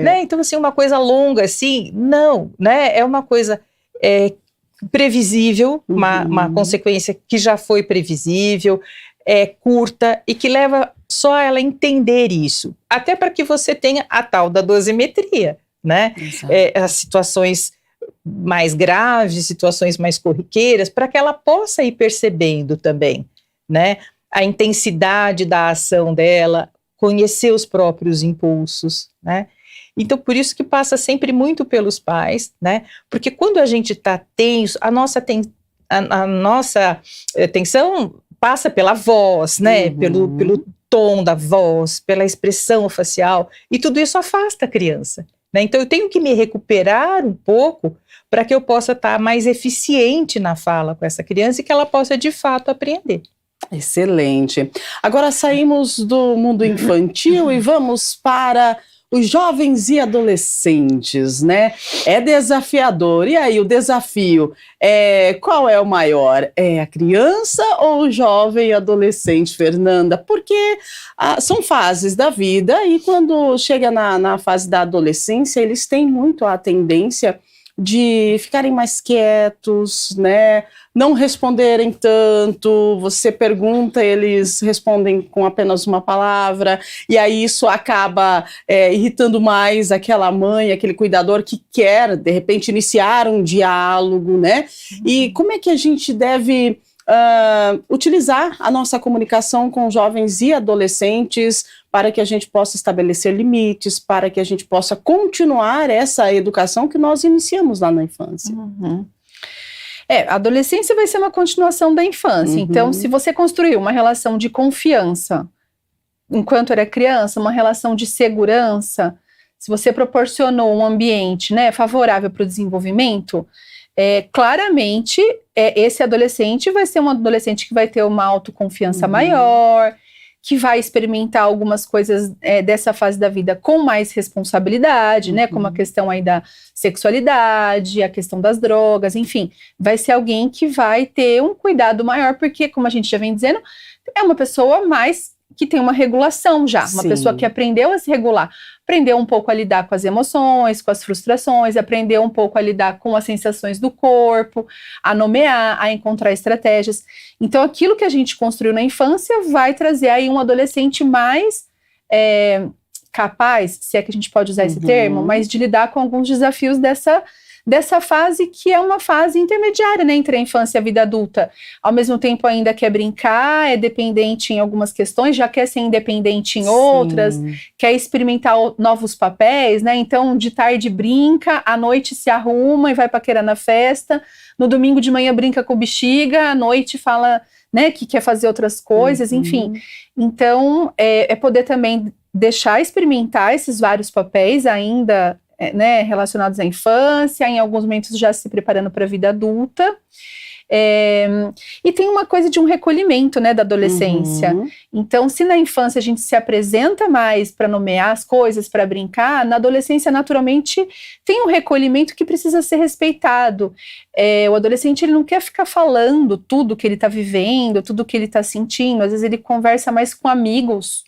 né? Então assim, uma coisa longa assim, não, né? É uma coisa previsível, uma consequência que já foi previsível, curta e que leva só ela a entender isso, até para que você tenha a tal da dosimetria, né? As situações mais graves, situações mais corriqueiras, para que ela possa ir percebendo também, né? A intensidade da ação dela, conhecer os próprios impulsos, né? Então, por isso que passa sempre muito pelos pais, né? Porque quando a gente está tenso, a nossa tensão passa pela voz, né? Pelo tom da voz, pela expressão facial, e tudo isso afasta a criança, né? Então, eu tenho que me recuperar um pouco para que eu possa estar mais eficiente na fala com essa criança e que ela possa, de fato, aprender. Excelente. Agora saímos do mundo infantil e vamos para os jovens e adolescentes, né? É desafiador. E aí, o desafio, qual é o maior? É a criança ou o jovem e adolescente, Fernanda? Porque são fases da vida e quando chega na fase da adolescência, eles têm muito a tendência de ficarem mais quietos, né? Não responderem tanto, você pergunta, eles respondem com apenas uma palavra, e aí isso acaba irritando mais aquela mãe, aquele cuidador que quer, de repente, iniciar um diálogo, né? E como é que a gente deve utilizar a nossa comunicação com jovens e adolescentes para que a gente possa estabelecer limites, para que a gente possa continuar essa educação que nós iniciamos lá na infância? A adolescência vai ser uma continuação da infância. Então, se você construiu uma relação de confiança enquanto era criança, uma relação de segurança, se você proporcionou um ambiente, né, favorável para o desenvolvimento, claramente esse adolescente vai ser um adolescente que vai ter uma autoconfiança maior, que vai experimentar algumas coisas dessa fase da vida com mais responsabilidade, né? Como a questão aí da sexualidade, a questão das drogas, enfim. Vai ser alguém que vai ter um cuidado maior, porque, como a gente já vem dizendo, é uma pessoa mais que tem uma regulação já. Uma pessoa que aprendeu a se regular. Aprendeu um pouco a lidar com as emoções, com as frustrações, aprendeu um pouco a lidar com as sensações do corpo, a nomear, a encontrar estratégias. Então, aquilo que a gente construiu na infância vai trazer aí um adolescente mais capaz, se é que a gente pode usar esse termo, mas de lidar com alguns desafios dessa fase que é uma fase intermediária, né, entre a infância e a vida adulta. Ao mesmo tempo ainda quer brincar, é dependente em algumas questões, já quer ser independente em outras, quer experimentar novos papéis, né, então de tarde brinca, à noite se arruma e vai paquerar na festa, no domingo de manhã brinca com bexiga, à noite fala, né, que quer fazer outras coisas, enfim. Então, é poder também deixar experimentar esses vários papéis ainda, né, relacionados à infância, em alguns momentos já se preparando para a vida adulta. E tem uma coisa de um recolhimento, né, da adolescência. Então, se na infância a gente se apresenta mais para nomear as coisas, para brincar, na adolescência, naturalmente, tem um recolhimento que precisa ser respeitado. O adolescente, ele não quer ficar falando tudo que ele está vivendo, tudo que ele está sentindo. Às vezes ele conversa mais com amigos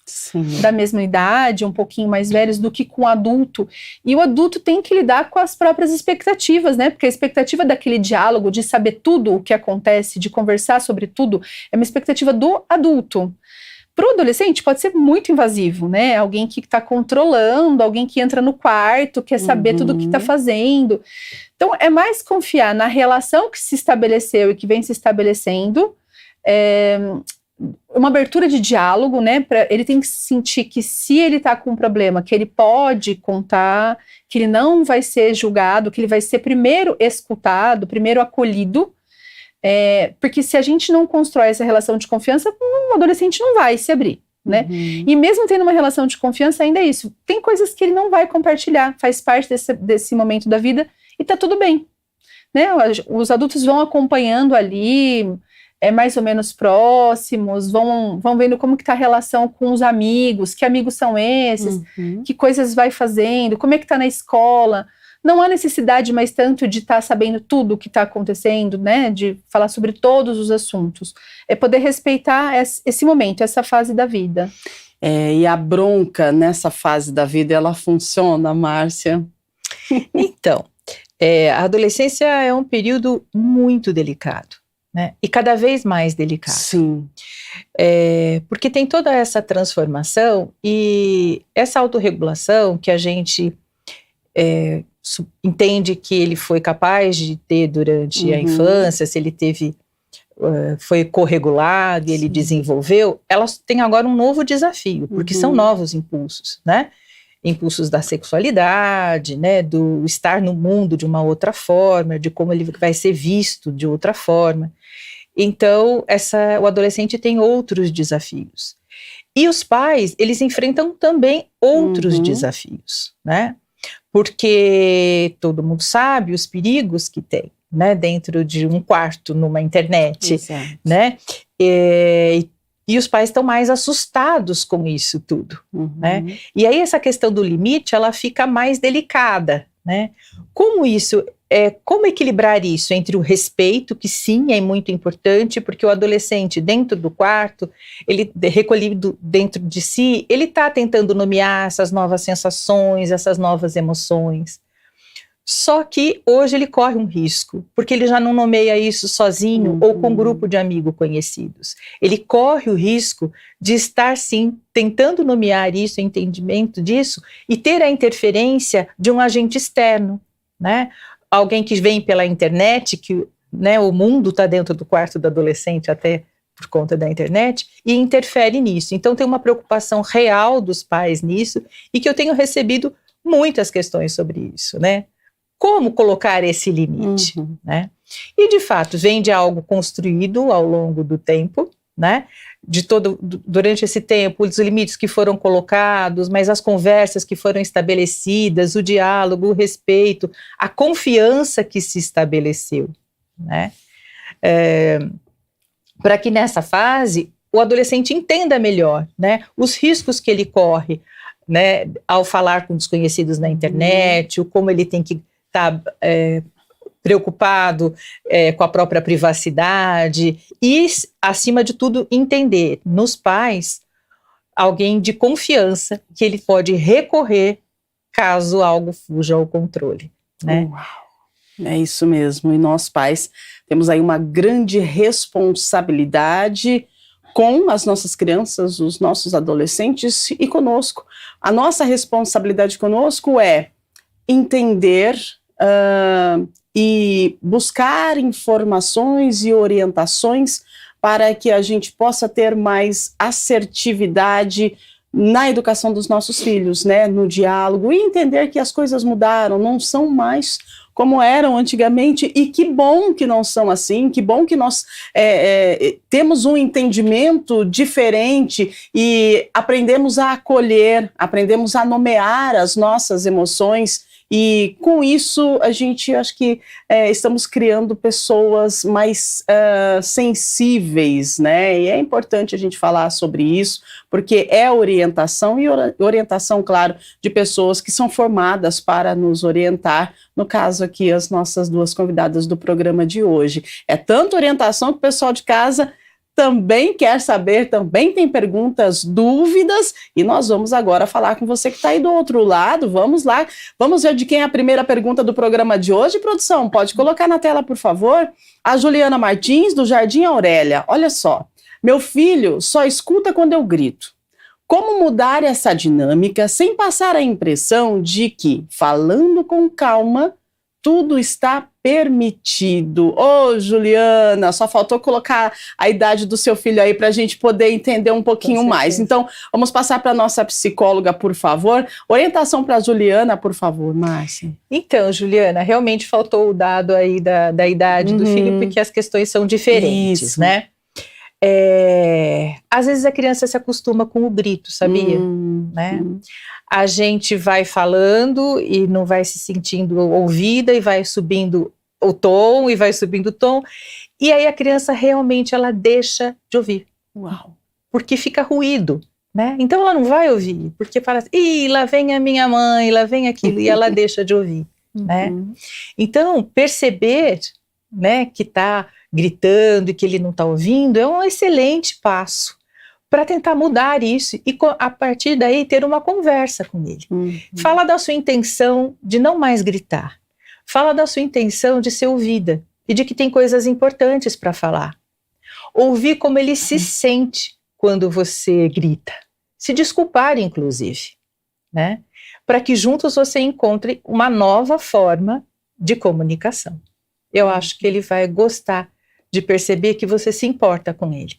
da mesma idade, um pouquinho mais velhos, do que com o adulto. E o adulto tem que lidar com as próprias expectativas, né? Porque a expectativa daquele diálogo, de saber tudo o que acontece, de conversar sobre tudo, é uma expectativa do adulto. Para o adolescente pode ser muito invasivo, né? Alguém que está controlando, alguém que entra no quarto, quer saber tudo o que está fazendo. Então, é mais confiar na relação que se estabeleceu e que vem se estabelecendo, uma abertura de diálogo, né? Ele tem que sentir que se ele está com um problema, que ele pode contar, que ele não vai ser julgado, que ele vai ser primeiro escutado, primeiro acolhido. Porque se a gente não constrói essa relação de confiança, o adolescente não vai se abrir, né? E mesmo tendo uma relação de confiança, ainda é isso. Tem coisas que ele não vai compartilhar, faz parte desse momento da vida e tá tudo bem, né? Os adultos vão acompanhando ali, mais ou menos próximos, vão vendo como que tá a relação com os amigos, que amigos são esses, que coisas vai fazendo, como é que tá na escola. Não há necessidade mais tanto de estar sabendo tudo o que está acontecendo, né? De falar sobre todos os assuntos. É poder respeitar esse momento, essa fase da vida. E a bronca nessa fase da vida, ela funciona, Márcia? Então, a adolescência é um período muito delicado, né? E cada vez mais delicado. Sim. Porque tem toda essa transformação e essa autorregulação que a gente entende que ele foi capaz de ter durante a infância, se ele teve, foi corregulado e ele desenvolveu, elas têm agora um novo desafio, porque são novos impulsos, né? impulsos da sexualidade, né, do estar no mundo de uma outra forma, de como ele vai ser visto de outra forma. Então, o adolescente tem outros desafios. E os pais, eles enfrentam também outros desafios, né? Porque todo mundo sabe os perigos que tem, né, dentro de um quarto numa internet, né? E os pais estão mais assustados com isso tudo, né? E aí essa questão do limite, ela fica mais delicada, né? Como equilibrar isso entre o respeito, que sim, é muito importante, porque o adolescente dentro do quarto, ele recolhido dentro de si, ele está tentando nomear essas novas sensações, essas novas emoções. Só que hoje ele corre um risco, porque ele já não nomeia isso sozinho ou com um grupo de amigos conhecidos. Ele corre o risco de estar, sim, tentando nomear isso, entendimento disso, e ter a interferência de um agente externo, né? Alguém que vem pela internet, que, né, o mundo está dentro do quarto do adolescente até por conta da internet, e interfere nisso. Então tem uma preocupação real dos pais nisso, e que eu tenho recebido muitas questões sobre isso, né? Como colocar esse limite, né? E de fato vem de algo construído ao longo do tempo, né? Durante esse tempo, os limites que foram colocados, mas as conversas que foram estabelecidas, o diálogo, o respeito, a confiança que se estabeleceu, né? Para que nessa fase o adolescente entenda melhor, né, os riscos que ele corre, né, ao falar com desconhecidos na internet, o como ele tem que estar preocupado com a própria privacidade e, acima de tudo, entender nos pais alguém de confiança que ele pode recorrer caso algo fuja ao controle, né? Uau, é isso mesmo. E nós pais temos aí uma grande responsabilidade com as nossas crianças, os nossos adolescentes e conosco. A nossa responsabilidade conosco é entender e buscar informações e orientações para que a gente possa ter mais assertividade na educação dos nossos filhos, né, no diálogo, e entender que as coisas mudaram, não são mais como eram antigamente, e que bom que não são assim, que bom que nós temos um entendimento diferente e aprendemos a acolher, aprendemos a nomear as nossas emoções. E com isso a gente, acho que estamos criando pessoas mais sensíveis, né? E é importante a gente falar sobre isso, porque é orientação, e orientação, claro, de pessoas que são formadas para nos orientar, no caso aqui as nossas duas convidadas do programa de hoje. É tanta orientação que o pessoal de casa também quer saber, também tem perguntas, dúvidas, e nós vamos agora falar com você que está aí do outro lado. Vamos lá, vamos ver de quem é a primeira pergunta do programa de hoje, produção, pode colocar na tela, por favor. A Juliana Martins, do Jardim Aurélia. Olha só, meu filho só escuta quando eu grito. Como mudar essa dinâmica sem passar a impressão de que, falando com calma, tudo está permitido? Ô, Juliana, só faltou colocar a idade do seu filho aí para a gente poder entender um pouquinho mais. Então, vamos passar para a nossa psicóloga, por favor. Orientação para a Juliana, por favor, Márcia. Então, Juliana, realmente faltou o dado aí da idade do filho, porque as questões são diferentes, isso, né? Às vezes a criança se acostuma com o grito, sabia? Né? A gente vai falando e não vai se sentindo ouvida, e vai subindo o tom, e vai subindo o tom, e aí a criança realmente ela deixa de ouvir. Uau. Porque fica ruído, né? Então ela não vai ouvir, porque fala assim, ih, lá vem a minha mãe, lá vem aquilo, e ela deixa de ouvir, né? Então perceber, né, que está gritando e que ele não está ouvindo é um excelente passo para tentar mudar isso e a partir daí ter uma conversa com ele. Fala da sua intenção de não mais gritar. Fala da sua intenção de ser ouvida e de que tem coisas importantes para falar. Ouvir como ele se sente quando você grita. Se desculpar, inclusive, né? Para que juntos você encontre uma nova forma de comunicação. Eu acho que ele vai gostar de perceber que você se importa com ele.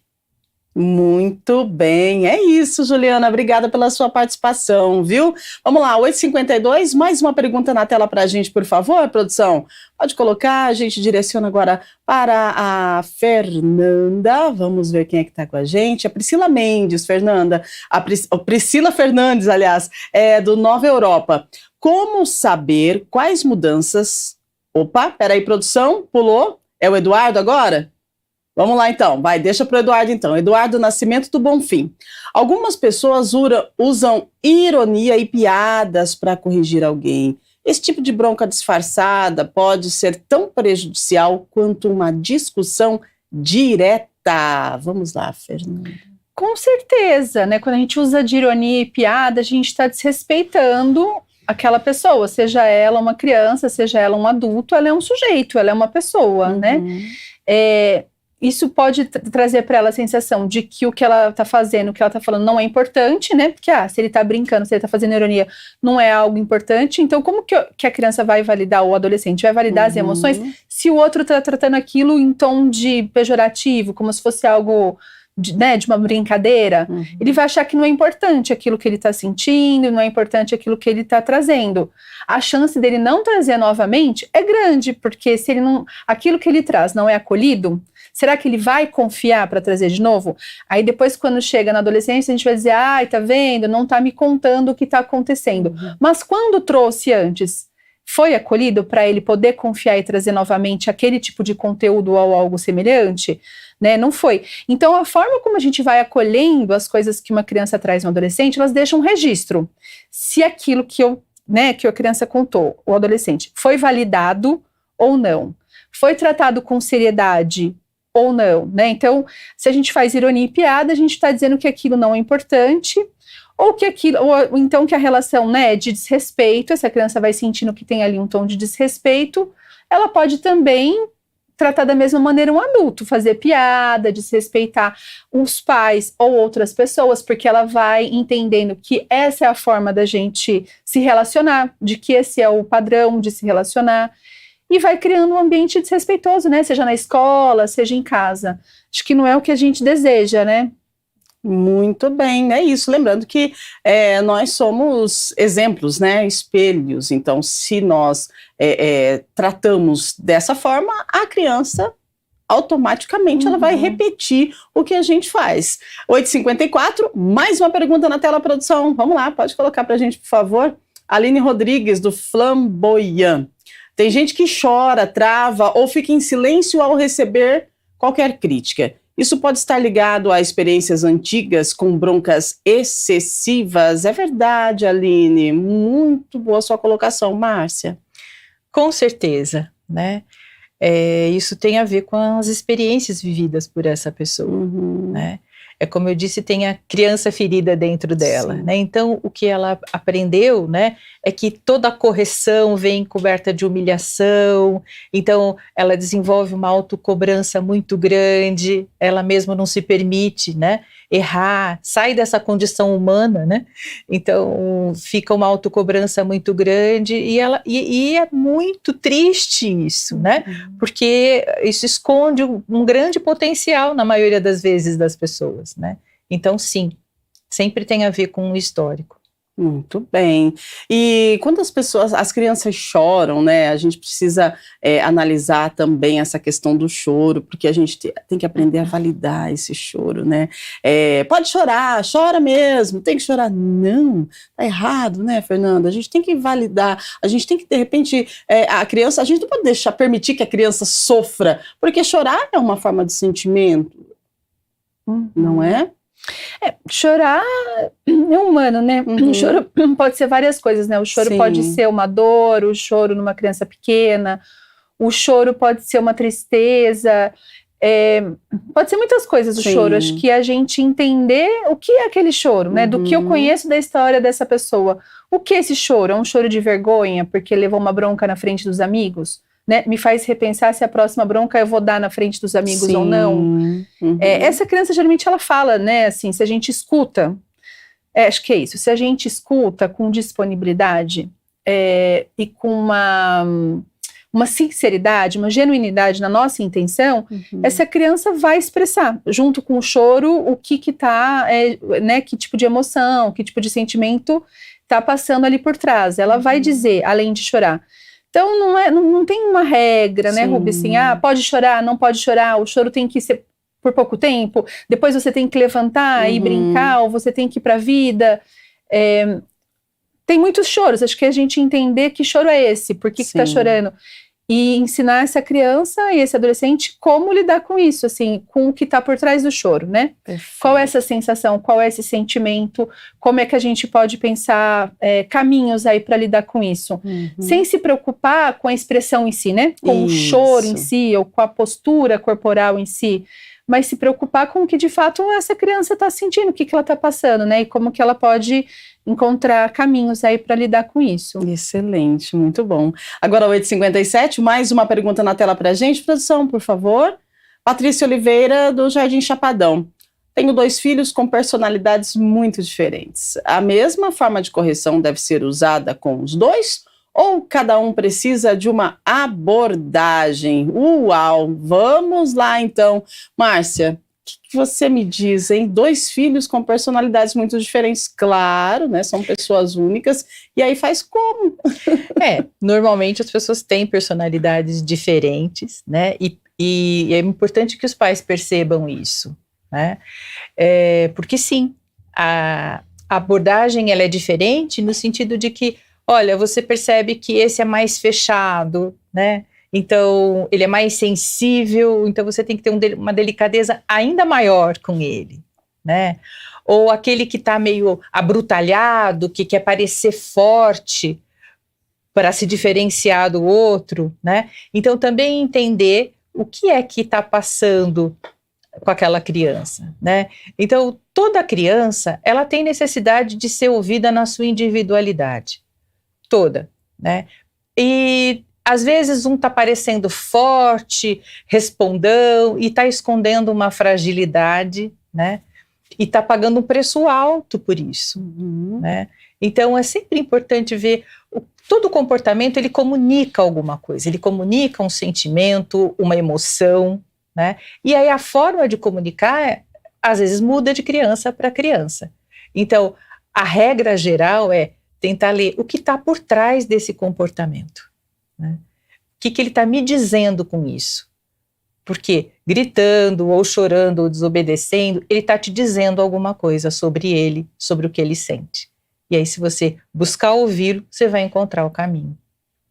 Muito bem, é isso, Juliana, obrigada pela sua participação, viu? Vamos lá, 8h52, mais uma pergunta na tela para a gente, por favor, produção? Pode colocar, a gente direciona agora para a Fernanda, vamos ver quem é que está com a gente, a Priscila Mendes, Fernanda, Priscila Fernandes, aliás, é do Nova Europa. Como saber quais mudanças... Opa, peraí, produção, pulou, é o Eduardo agora? Vamos lá então, vai, deixa para o Eduardo então. Eduardo Nascimento do Bonfim. Algumas pessoas usam ironia e piadas para corrigir alguém. Esse tipo de bronca disfarçada pode ser tão prejudicial quanto uma discussão direta. Vamos lá, Fernanda. Com certeza, né? Quando a gente usa de ironia e piada, a gente está desrespeitando aquela pessoa, seja ela uma criança, seja ela um adulto, ela é um sujeito, ela é uma pessoa, né? Isso pode trazer para ela a sensação de que o que ela está fazendo, o que ela está falando não é importante, né? Porque, se ele está brincando, se ele está fazendo ironia, não é algo importante. Então, como que a criança vai validar, ou o adolescente vai validar as emoções, se o outro está tratando aquilo em tom de pejorativo, como se fosse algo de uma brincadeira? Ele vai achar que não é importante aquilo que ele está sentindo, não é importante aquilo que ele está trazendo. A chance dele não trazer novamente é grande, porque se ele não, aquilo que ele traz não é acolhido, será que ele vai confiar para trazer de novo? Aí depois, quando chega na adolescência, a gente vai dizer, tá vendo, não tá me contando o que tá acontecendo. Mas quando trouxe antes, foi acolhido para ele poder confiar e trazer novamente aquele tipo de conteúdo ou algo semelhante? Né? Não foi. Então, a forma como a gente vai acolhendo as coisas que uma criança traz no adolescente, elas deixam um registro. Se aquilo que a criança contou, o adolescente, foi validado ou não, foi tratado com seriedade ou não, né? Então, se a gente faz ironia e piada, a gente está dizendo que aquilo não é importante, ou então que a relação, né, de desrespeito, essa criança vai sentindo que tem ali um tom de desrespeito, ela pode também tratar da mesma maneira um adulto, fazer piada, desrespeitar os pais ou outras pessoas, porque ela vai entendendo que essa é a forma da gente se relacionar, de que esse é o padrão de se relacionar, e vai criando um ambiente desrespeitoso, né? Seja na escola, seja em casa. Acho que não é o que a gente deseja, né? Muito bem, é isso. Lembrando que nós somos exemplos, né? Espelhos. Então, se nós tratamos dessa forma, a criança automaticamente ela vai repetir o que a gente faz. 8h54, mais uma pergunta na tela, produção. Vamos lá, pode colocar para a gente, por favor. Aline Rodrigues, do Flamboyant. Tem gente que chora, trava ou fica em silêncio ao receber qualquer crítica. Isso pode estar ligado a experiências antigas com broncas excessivas. É verdade, Aline. Muito boa sua colocação, Márcia. Com certeza, né? Isso tem a ver com as experiências vividas por essa pessoa, né? É como eu disse, tem a criança ferida dentro dela, né? Então, o que ela aprendeu, né, é que toda correção vem coberta de humilhação, então ela desenvolve uma autocobrança muito grande, ela mesma não se permite, né, errar, sai dessa condição humana, né? Então, fica uma autocobrança muito grande e é muito triste isso, né? Porque isso esconde um grande potencial na maioria das vezes das pessoas, né? Então, sim, sempre tem a ver com o histórico. Muito bem. E quando as crianças choram, né, a gente precisa analisar também essa questão do choro, porque a gente tem que aprender a validar esse choro, né? Pode chorar, chora mesmo, tem que chorar. Não, tá errado, né, Fernanda? A gente tem que validar, a gente tem que, de repente, a criança, a gente não pode permitir que a criança sofra, porque chorar é uma forma de sentimento, não é? Chorar é humano, né? O choro pode ser várias coisas, né? O choro pode ser uma dor, o choro numa criança pequena, o choro pode ser uma tristeza, pode ser muitas coisas o choro. Acho que a gente entender o que é aquele choro, né? Do que eu conheço da história dessa pessoa. O que é esse choro? É um choro de vergonha porque levou uma bronca na frente dos amigos? Né, me faz repensar se a próxima bronca eu vou dar na frente dos amigos ou não. Essa criança geralmente ela fala, né, assim, se a gente escuta, acho que é isso, se a gente escuta com disponibilidade e com uma uma sinceridade, uma genuinidade na nossa intenção, essa criança vai expressar, junto com o choro, o que tá, né, que tipo de emoção, que tipo de sentimento tá passando ali por trás. Ela vai dizer, além de chorar. Então, não tem uma regra, né, Ruby, assim, pode chorar, não pode chorar, o choro tem que ser por pouco tempo, depois você tem que levantar e brincar, ou você tem que ir pra vida. Tem muitos choros, acho que a gente entender que choro é esse, por que tá chorando, e ensinar essa criança e esse adolescente como lidar com isso, assim, com o que tá por trás do choro, né? Perfeito. Qual é essa sensação, qual é esse sentimento, como é que a gente pode pensar caminhos aí para lidar com isso, sem se preocupar com a expressão em si, né? Com o choro em si, ou com a postura corporal em si, mas se preocupar com o que de fato essa criança está sentindo, o que ela está passando, né? E como que ela pode encontrar caminhos aí para lidar com isso. Excelente, muito bom. Agora 8h57, mais uma pergunta na tela para a gente. Produção, por favor. Patrícia Oliveira, do Jardim Chapadão. Tenho 2 filhos com personalidades muito diferentes. A mesma forma de correção deve ser usada com os 2? Ou cada um precisa de uma abordagem? Uau! Vamos lá, então. Márcia, o que você me diz, hein? 2 filhos com personalidades muito diferentes, claro, né? São pessoas únicas. E aí faz como? Normalmente as pessoas têm personalidades diferentes, né? E é importante que os pais percebam isso, né? Porque sim, a abordagem ela é diferente no sentido de que, olha, você percebe que esse é mais fechado, né? Então, ele é mais sensível, então você tem que ter uma delicadeza ainda maior com ele, né? Ou aquele que está meio abrutalhado, que quer parecer forte para se diferenciar do outro, né? Então, também entender o que é que está passando com aquela criança, né? Então, toda criança, ela tem necessidade de ser ouvida na sua individualidade, toda, né? E às vezes um está parecendo forte, respondão, e está escondendo uma fragilidade, né? E está pagando um preço alto por isso, né? Então é sempre importante ver, todo comportamento ele comunica alguma coisa, ele comunica um sentimento, uma emoção, né? E aí a forma de comunicar, às vezes muda de criança para criança. Então a regra geral é tentar ler o que está por trás desse comportamento. Né? O que ele está me dizendo com isso? Porque gritando, ou chorando, ou desobedecendo, ele está te dizendo alguma coisa sobre ele, sobre o que ele sente. E aí, se você buscar ouvi-lo, você vai encontrar o caminho.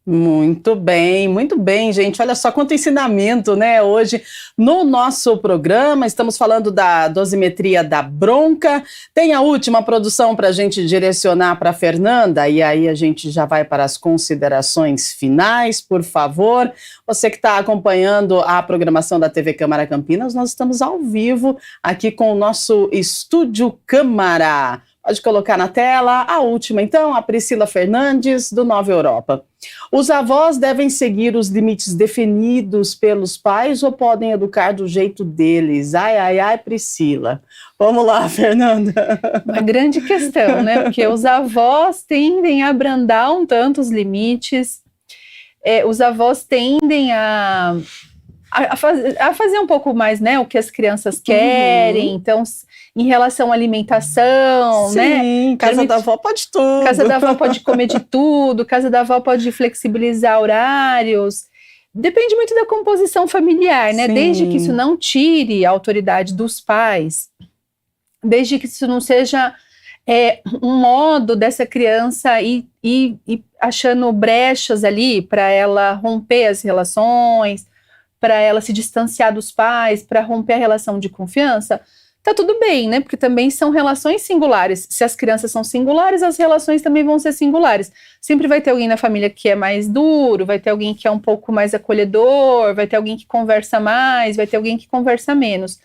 Muito bem, gente. Olha só quanto ensinamento, né? Hoje no nosso programa, estamos falando da dosimetria da bronca. Tem a última produção para a gente direcionar para a Fernanda, e aí a gente já vai para as considerações finais, por favor. Você que está acompanhando a programação da TV Câmara Campinas, nós estamos ao vivo aqui com o nosso Estúdio Câmara. Pode colocar na tela. A última, então, a Priscila Fernandes, do Nova Europa. Os avós devem seguir os limites definidos pelos pais ou podem educar do jeito deles? Ai, Priscila. Vamos lá, Fernanda. Uma grande questão, né? Porque os avós tendem a abrandar um tanto os limites. Os avós tendem a fazer um pouco mais, né, o que as crianças querem. Então, em relação à alimentação, sim, né? Casa da avó pode tudo. Casa da avó pode comer de tudo, casa da avó pode flexibilizar horários. Depende muito da composição familiar, né? Sim. Desde que isso não tire a autoridade dos pais, desde que isso não seja um modo dessa criança ir achando brechas ali para ela romper as relações, para ela se distanciar dos pais, para romper a relação de confiança, tá tudo bem, né? Porque também são relações singulares. Se as crianças são singulares, as relações também vão ser singulares. Sempre vai ter alguém na família que é mais duro, vai ter alguém que é um pouco mais acolhedor, vai ter alguém que conversa mais, vai ter alguém que conversa menos.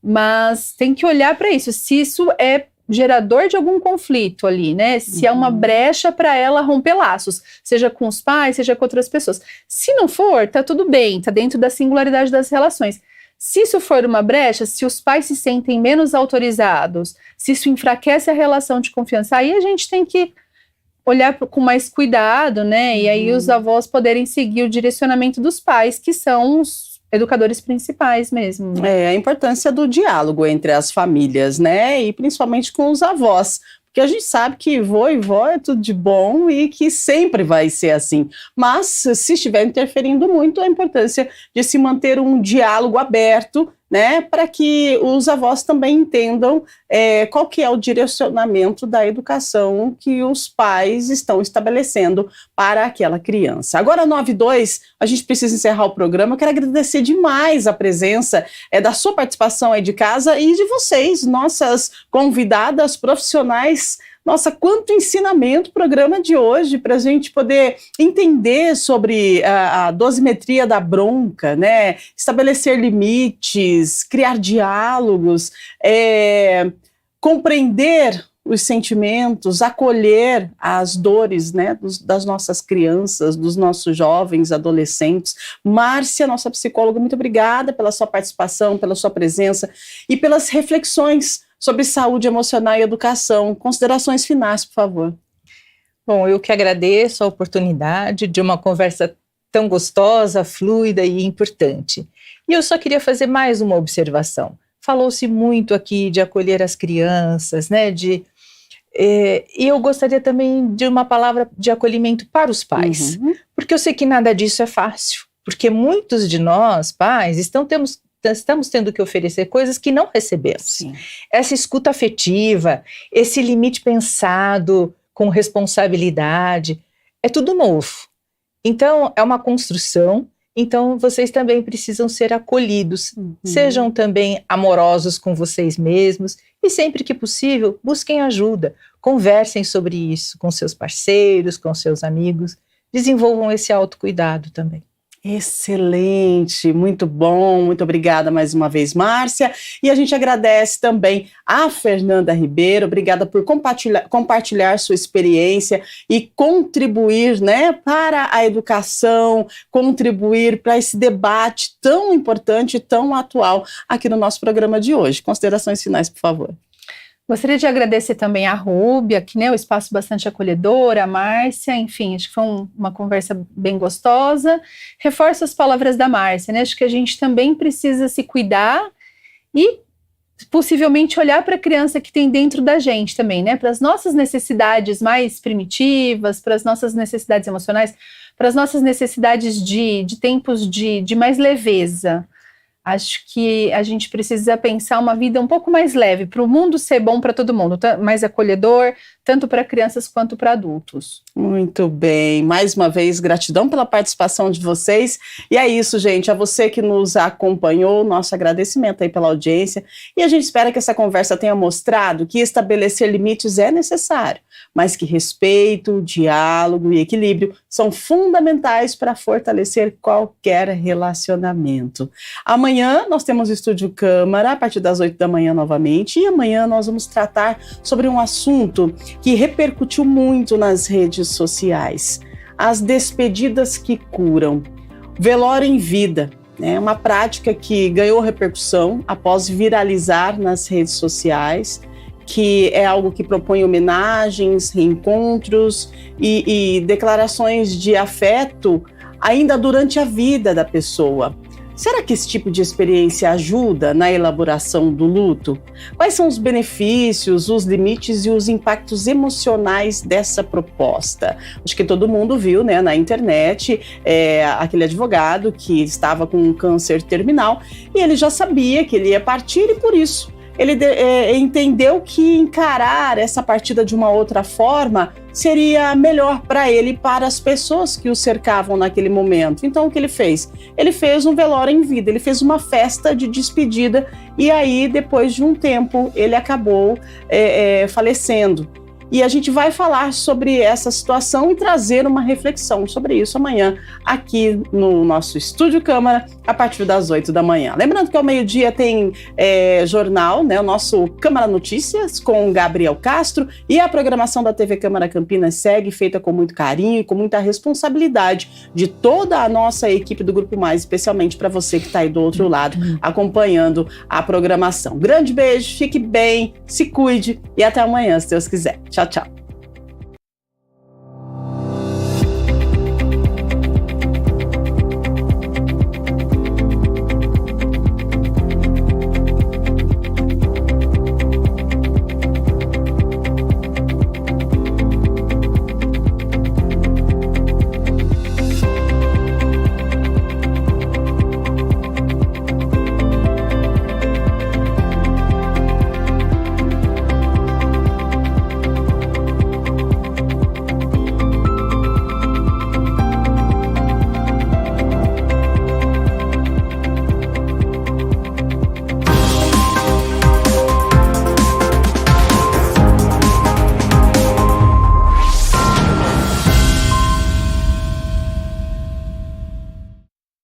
Mas tem que olhar para isso. Se isso é gerador de algum conflito ali, né? Se é uma brecha para ela romper laços, seja com os pais, seja com outras pessoas. Se não for, tá tudo bem, tá dentro da singularidade das relações. Se isso for uma brecha, se os pais se sentem menos autorizados, se isso enfraquece a relação de confiança, aí a gente tem que olhar com mais cuidado, né? E aí os avós poderem seguir o direcionamento dos pais, que são os educadores principais mesmo. A importância do diálogo entre as famílias, né? E principalmente com os avós. Porque a gente sabe que vô e vó é tudo de bom e que sempre vai ser assim. Mas, se estiver interferindo muito, a importância de se manter um diálogo aberto, né, para que os avós também entendam qual que é o direcionamento da educação que os pais estão estabelecendo para aquela criança. Agora, 9h02, a gente precisa encerrar o programa. Eu quero agradecer demais a presença da sua participação aí de casa e de vocês, nossas convidadas profissionais. Nossa, quanto ensinamento o programa de hoje para a gente poder entender sobre a dosimetria da bronca, né? Estabelecer limites, criar diálogos, compreender os sentimentos, acolher as dores, né, das nossas crianças, dos nossos jovens, adolescentes. Márcia, nossa psicóloga, muito obrigada pela sua participação, pela sua presença e pelas reflexões sobre saúde emocional e educação. Considerações finais, por favor. Bom, eu que agradeço a oportunidade de uma conversa tão gostosa, fluida e importante. E eu só queria fazer mais uma observação. Falou-se muito aqui de acolher as crianças, né? E eu gostaria também de uma palavra de acolhimento para os pais. Porque eu sei que nada disso é fácil. Porque muitos de nós, pais, estamos tendo que oferecer coisas que não recebemos. Sim. Essa escuta afetiva, esse limite pensado com responsabilidade, é tudo novo. Então, é uma construção, então vocês também precisam ser acolhidos. Sejam também amorosos com vocês mesmos e sempre que possível, busquem ajuda. Conversem sobre isso com seus parceiros, com seus amigos. Desenvolvam esse autocuidado também. Excelente, muito bom, muito obrigada mais uma vez, Márcia, e a gente agradece também a Fernanda Ribeiro, obrigada por compartilhar sua experiência e contribuir, né, para a educação, contribuir para esse debate tão importante e tão atual aqui no nosso programa de hoje. Considerações finais, por favor. Gostaria de agradecer também a Rúbia, que, né, o espaço bastante acolhedor, a Márcia, enfim, acho que foi uma conversa bem gostosa. Reforço as palavras da Márcia, né, acho que a gente também precisa se cuidar e possivelmente olhar para a criança que tem dentro da gente também, né, para as nossas necessidades mais primitivas, para as nossas necessidades emocionais, para as nossas necessidades de tempos de mais leveza. Acho que a gente precisa pensar uma vida um pouco mais leve, para o mundo ser bom para todo mundo, mais acolhedor, tanto para crianças quanto para adultos. Muito bem, mais uma vez, gratidão pela participação de vocês. E é isso, gente, a você que nos acompanhou, nosso agradecimento aí pela audiência. E a gente espera que essa conversa tenha mostrado que estabelecer limites é necessário, mas que respeito, diálogo e equilíbrio são fundamentais para fortalecer qualquer relacionamento. Amanhã nós temos o Estúdio Câmara, a partir das 8 da manhã novamente, e amanhã nós vamos tratar sobre um assunto que repercutiu muito nas redes sociais: as despedidas que curam. Velório em vida, né? Uma prática que ganhou repercussão após viralizar nas redes sociais, que é algo que propõe homenagens, reencontros e declarações de afeto ainda durante a vida da pessoa. Será que esse tipo de experiência ajuda na elaboração do luto? Quais são os benefícios, os limites e os impactos emocionais dessa proposta? Acho que todo mundo viu, né, na internet, aquele advogado que estava com um câncer terminal e ele já sabia que ele ia partir e por isso ele entendeu que encarar essa partida de uma outra forma seria melhor para ele e para as pessoas que o cercavam naquele momento. Então, o que ele fez? Ele fez um velório em vida, ele fez uma festa de despedida e aí, depois de um tempo, ele acabou falecendo. E a gente vai falar sobre essa situação e trazer uma reflexão sobre isso amanhã aqui no nosso Estúdio Câmara, a partir das 8 da manhã. Lembrando que ao meio-dia tem jornal, né, o nosso Câmara Notícias com Gabriel Castro, e a programação da TV Câmara Campinas segue, feita com muito carinho e com muita responsabilidade de toda a nossa equipe do Grupo Mais, especialmente para você que está aí do outro lado acompanhando a programação. Grande beijo, fique bem, se cuide e até amanhã, se Deus quiser. Tchau, tchau.